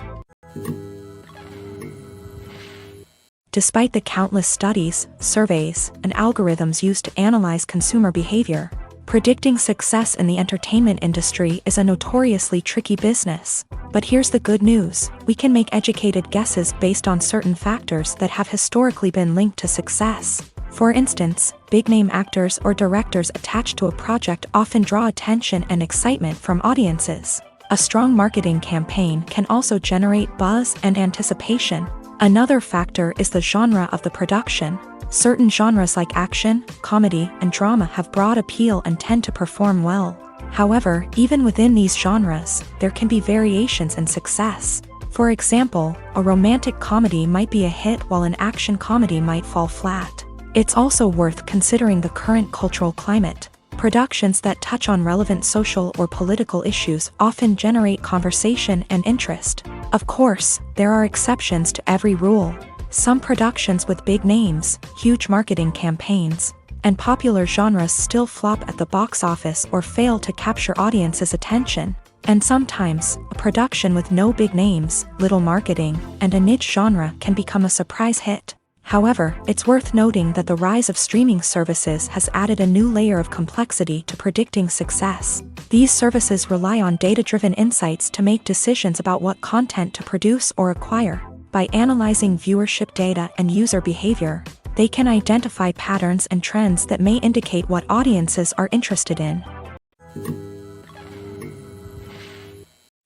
Despite the countless studies, surveys, and algorithms used to analyze consumer behavior, predicting success in the entertainment industry is a notoriously tricky business. But here's the good news: we can make educated guesses based on certain factors that have historically been linked to success. For instance, big-name actors or directors attached to a project often draw attention and excitement from audiences. A strong marketing campaign can also generate buzz and anticipation. Another factor is the genre of the production. Certain genres like action, comedy, and drama have broad appeal and tend to perform well. However, even within these genres, there can be variations in success. For example, a romantic comedy might be a hit while an action comedy might fall flat. It's also worth considering the current cultural climate. Productions that touch on relevant social or political issues often generate conversation and interest. Of course, there are exceptions to every rule. Some productions with big names, huge marketing campaigns, and popular genres still flop at the box office or fail to capture audiences' attention. And sometimes, a production with no big names, little marketing, and a niche genre can become a surprise hit. However, it's worth noting that the rise of streaming services has added a new layer of complexity to predicting success. These services rely on data-driven insights to make decisions about what content to produce or acquire. By analyzing viewership data and user behavior, they can identify patterns and trends that may indicate what audiences are interested in.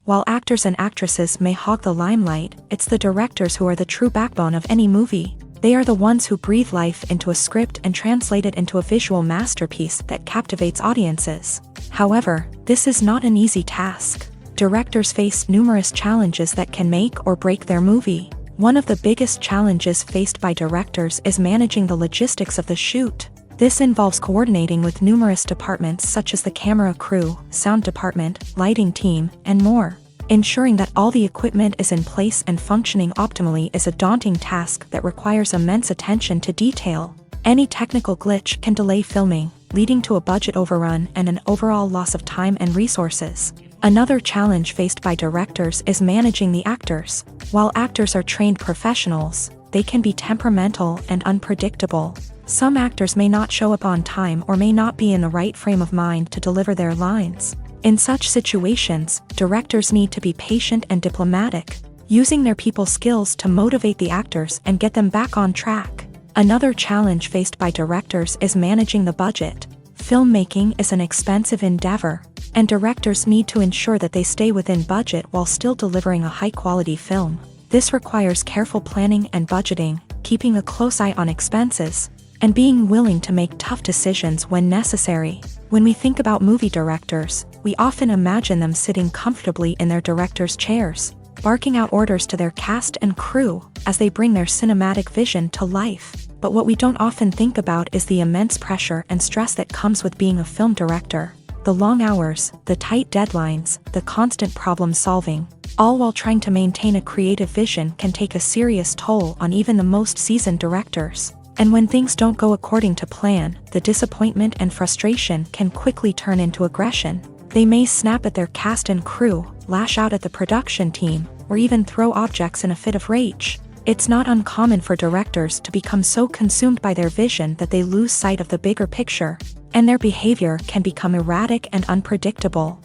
While actors and actresses may hog the limelight, it's the directors who are the true backbone of any movie. They are the ones who breathe life into a script and translate it into a visual masterpiece that captivates audiences. However, this is not an easy task. Directors face numerous challenges that can make or break their movie. One of the biggest challenges faced by directors is managing the logistics of the shoot. This involves coordinating with numerous departments such as the camera crew, sound department, lighting team, and more. Ensuring that all the equipment is in place and functioning optimally is a daunting task that requires immense attention to detail. Any technical glitch can delay filming, leading to a budget overrun and an overall loss of time and resources. Another challenge faced by directors is managing the actors. While actors are trained professionals, they can be temperamental and unpredictable. Some actors may not show up on time or may not be in the right frame of mind to deliver their lines. In such situations, directors need to be patient and diplomatic, using their people skills to motivate the actors and get them back on track. Another challenge faced by directors is managing the budget. Filmmaking is an expensive endeavor, and directors need to ensure that they stay within budget while still delivering a high-quality film. This requires careful planning and budgeting, keeping a close eye on expenses, and being willing to make tough decisions when necessary. When we think about movie directors, we often imagine them sitting comfortably in their director's chairs, barking out orders to their cast and crew as they bring their cinematic vision to life. But what we don't often think about is the immense pressure and stress that comes with being a film director. The long hours, the tight deadlines, the constant problem solving, all while trying to maintain a creative vision can take a serious toll on even the most seasoned directors. And when things don't go according to plan, the disappointment and frustration can quickly turn into aggression. They may snap at their cast and crew, lash out at the production team, or even throw objects in a fit of rage. It's not uncommon for directors to become so consumed by their vision that they lose sight of the bigger picture, and their behavior can become erratic and unpredictable.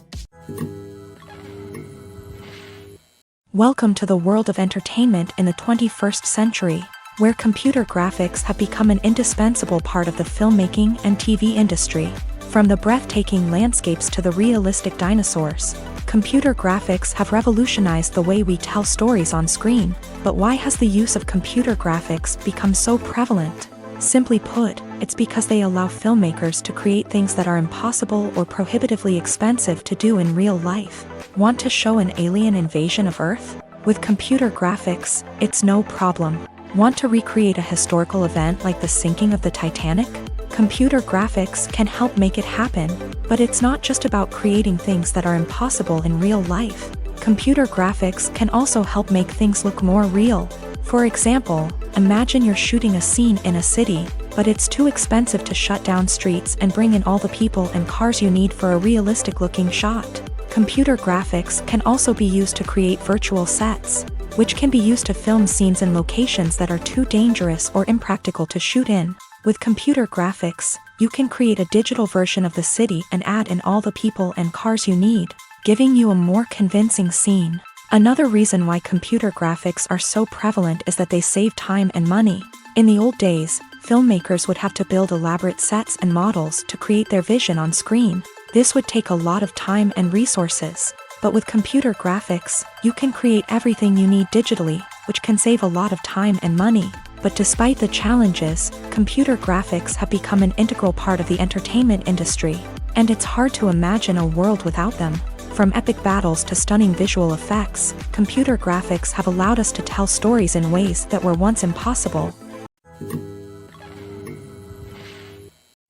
Welcome to the world of entertainment in the 21st century, where computer graphics have become an indispensable part of the filmmaking and TV industry. From the breathtaking landscapes to the realistic dinosaurs, computer graphics have revolutionized the way we tell stories on screen. But why has the use of computer graphics become so prevalent? Simply put, it's because they allow filmmakers to create things that are impossible or prohibitively expensive to do in real life. Want to show an alien invasion of Earth? With computer graphics, it's no problem. Want to recreate a historical event like the sinking of the Titanic? Computer graphics can help make it happen, but it's not just about creating things that are impossible in real life. Computer graphics can also help make things look more real. For example, imagine you're shooting a scene in a city, but it's too expensive to shut down streets and bring in all the people and cars you need for a realistic-looking shot. Computer graphics can also be used to create virtual sets, which can be used to film scenes in locations that are too dangerous or impractical to shoot in. With computer graphics, you can create a digital version of the city and add in all the people and cars you need, giving you a more convincing scene. Another reason why computer graphics are so prevalent is that they save time and money. In the old days, filmmakers would have to build elaborate sets and models to create their vision on screen. This would take a lot of time and resources. But with computer graphics, you can create everything you need digitally, which can save a lot of time and money. But despite the challenges, computer graphics have become an integral part of the entertainment industry, and it's hard to imagine a world without them. From epic battles to stunning visual effects, computer graphics have allowed us to tell stories in ways that were once impossible.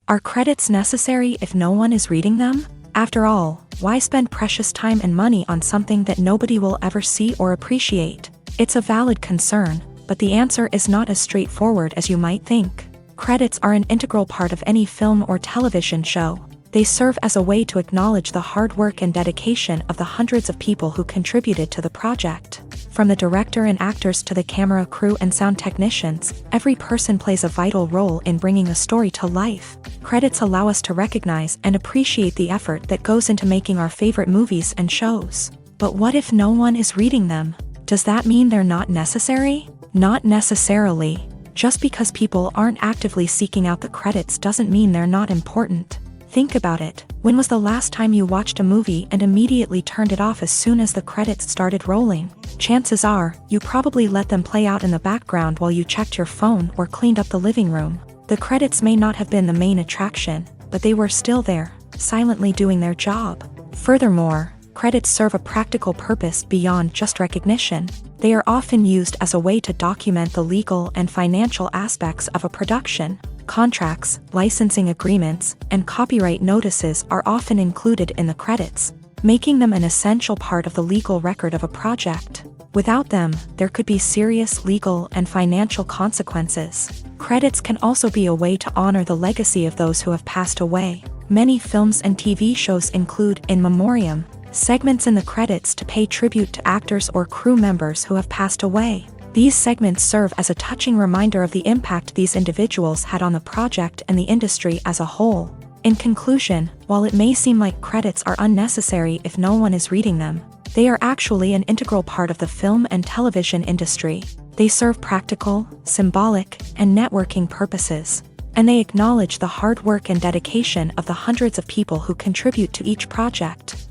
Are credits necessary if no one is reading them? After all, why spend precious time and money on something that nobody will ever see or appreciate? It's a valid concern, but the answer is not as straightforward as you might think. Credits are an integral part of any film or television show. They serve as a way to acknowledge the hard work and dedication of the hundreds of people who contributed to the project. From the director and actors to the camera crew and sound technicians, every person plays a vital role in bringing a story to life. Credits allow us to recognize and appreciate the effort that goes into making our favorite movies and shows. But what if no one is reading them? Does that mean they're not necessary? Not necessarily. Just because people aren't actively seeking out the credits doesn't mean they're not important. Think about it. When was the last time you watched a movie and immediately turned it off as soon as the credits started rolling? Chances are, you probably let them play out in the background while you checked your phone or cleaned up the living room. The credits may not have been the main attraction, but they were still there, silently doing their job. Furthermore, credits serve a practical purpose beyond just recognition. They are often used as a way to document the legal and financial aspects of a production. Contracts, licensing agreements, and copyright notices are often included in the credits, making them an essential part of the legal record of a project. Without them, there could be serious legal and financial consequences. Credits can also be a way to honor the legacy of those who have passed away. Many films and TV shows include in memoriam segments in the credits to pay tribute to actors or crew members who have passed away. These segments serve as a touching reminder of the impact these individuals had on the project and the industry as a whole. In conclusion, while it may seem like credits are unnecessary if no one is reading them, they are actually an integral part of the film and television industry. They serve practical, symbolic, and networking purposes, and they acknowledge the hard work and dedication of the hundreds of people who contribute to each project.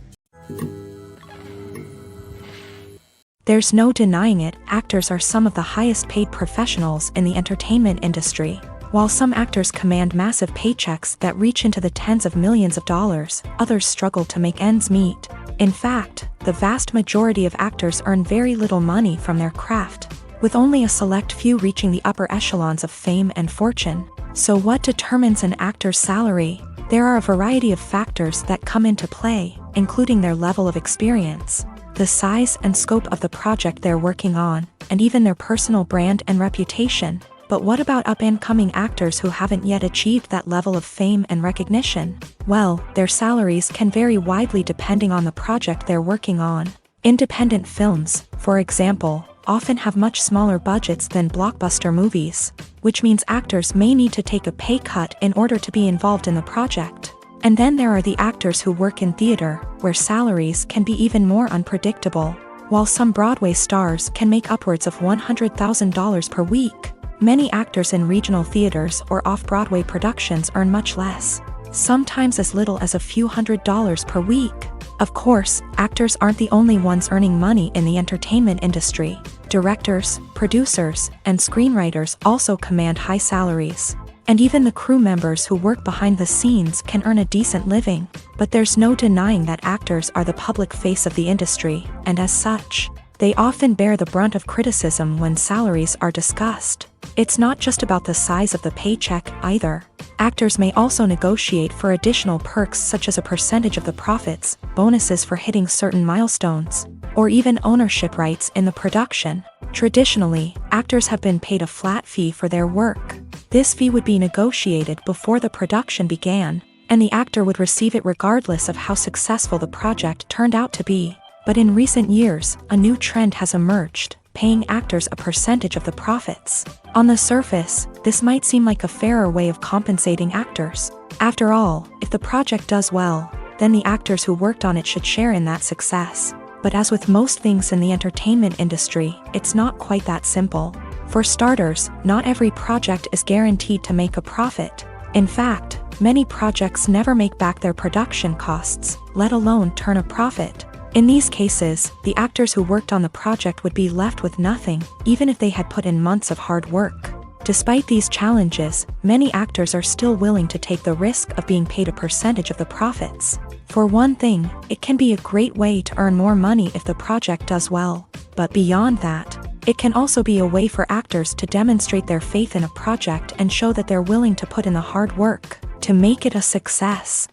There's no denying it, actors are some of the highest paid professionals in the entertainment industry. While some actors command massive paychecks that reach into the tens of millions of dollars, others struggle to make ends meet. In fact, the vast majority of actors earn very little money from their craft, with only a select few reaching the upper echelons of fame and fortune. So what determines an actor's salary? There are a variety of factors that come into play, including their level of experience, the size and scope of the project they're working on, and even their personal brand and reputation. But what about up-and-coming actors who haven't yet achieved that level of fame and recognition? Well, their salaries can vary widely depending on the project they're working on. Independent films, for example, often have much smaller budgets than blockbuster movies, which means actors may need to take a pay cut in order to be involved in the project. And then there are the actors who work in theater, where salaries can be even more unpredictable. While some Broadway stars can make upwards of $100,000 per week, many actors in regional theaters or off-Broadway productions earn much less, sometimes as little as a few $100s per week. Of course, actors aren't the only ones earning money in the entertainment industry. Directors, producers, and screenwriters also command high salaries. And even the crew members who work behind the scenes can earn a decent living. But there's no denying that actors are the public face of the industry, and as such, they often bear the brunt of criticism when salaries are discussed. It's not just about the size of the paycheck, either. Actors may also negotiate for additional perks such as a percentage of the profits, bonuses for hitting certain milestones, or even ownership rights in the production. Traditionally, actors have been paid a flat fee for their work. This fee would be negotiated before the production began, and the actor would receive it regardless of how successful the project turned out to be. But in recent years, a new trend has emerged, paying actors a percentage of the profits. On the surface, this might seem like a fairer way of compensating actors. After all, if the project does well, then the actors who worked on it should share in that success. But as with most things in the entertainment industry, it's not quite that simple. For starters, not every project is guaranteed to make a profit. In fact, many projects never make back their production costs, let alone turn a profit. In these cases, the actors who worked on the project would be left with nothing, even if they had put in months of hard work. Despite these challenges, many actors are still willing to take the risk of being paid a percentage of the profits. For one thing, it can be a great way to earn more money if the project does well. But beyond that, it can also be a way for actors to demonstrate their faith in a project and show that they're willing to put in the hard work to make it a success.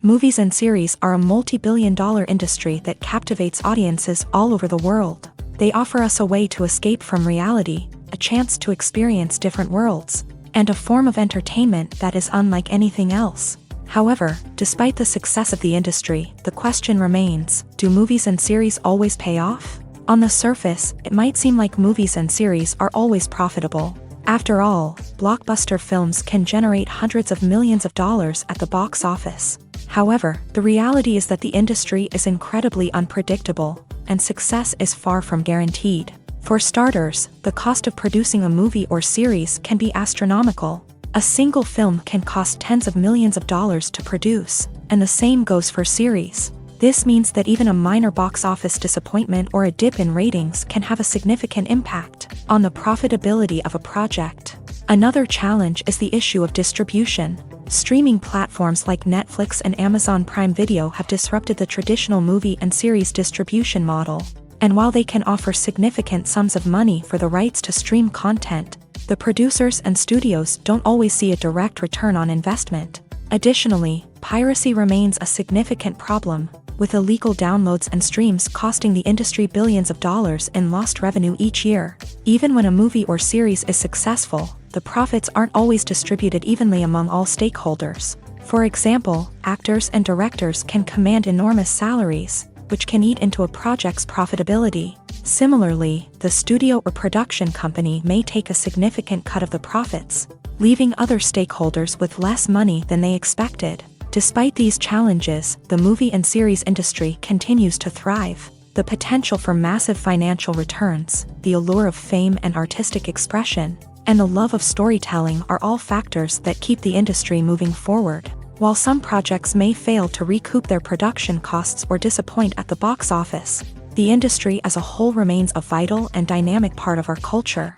Movies and series are a multi-billion-dollar industry that captivates audiences all over the world. They offer us a way to escape from reality, a chance to experience different worlds, and a form of entertainment that is unlike anything else. However, despite the success of the industry, the question remains, do movies and series always pay off? On the surface, it might seem like movies and series are always profitable. After all, blockbuster films can generate hundreds of millions of dollars at the box office. However, the reality is that the industry is incredibly unpredictable, and success is far from guaranteed. For starters, the cost of producing a movie or series can be astronomical. A single film can cost tens of millions of dollars to produce, and the same goes for series. This means that even a minor box office disappointment or a dip in ratings can have a significant impact on the profitability of a project. Another challenge is the issue of distribution. Streaming platforms like Netflix and Amazon Prime Video have disrupted the traditional movie and series distribution model. And while they can offer significant sums of money for the rights to stream content, the producers and studios don't always see a direct return on investment. Additionally, piracy remains a significant problem, with illegal downloads and streams costing the industry billions of dollars in lost revenue each year. Even when a movie or series is successful, the profits aren't always distributed evenly among all stakeholders. For example, actors and directors can command enormous salaries, which can eat into a project's profitability. Similarly, the studio or production company may take a significant cut of the profits, leaving other stakeholders with less money than they expected. Despite these challenges, the movie and series industry continues to thrive. The potential for massive financial returns, the allure of fame and artistic expression, and the love of storytelling are all factors that keep the industry moving forward. While some projects may fail to recoup their production costs or disappoint at the box office, the industry as a whole remains a vital and dynamic part of our culture.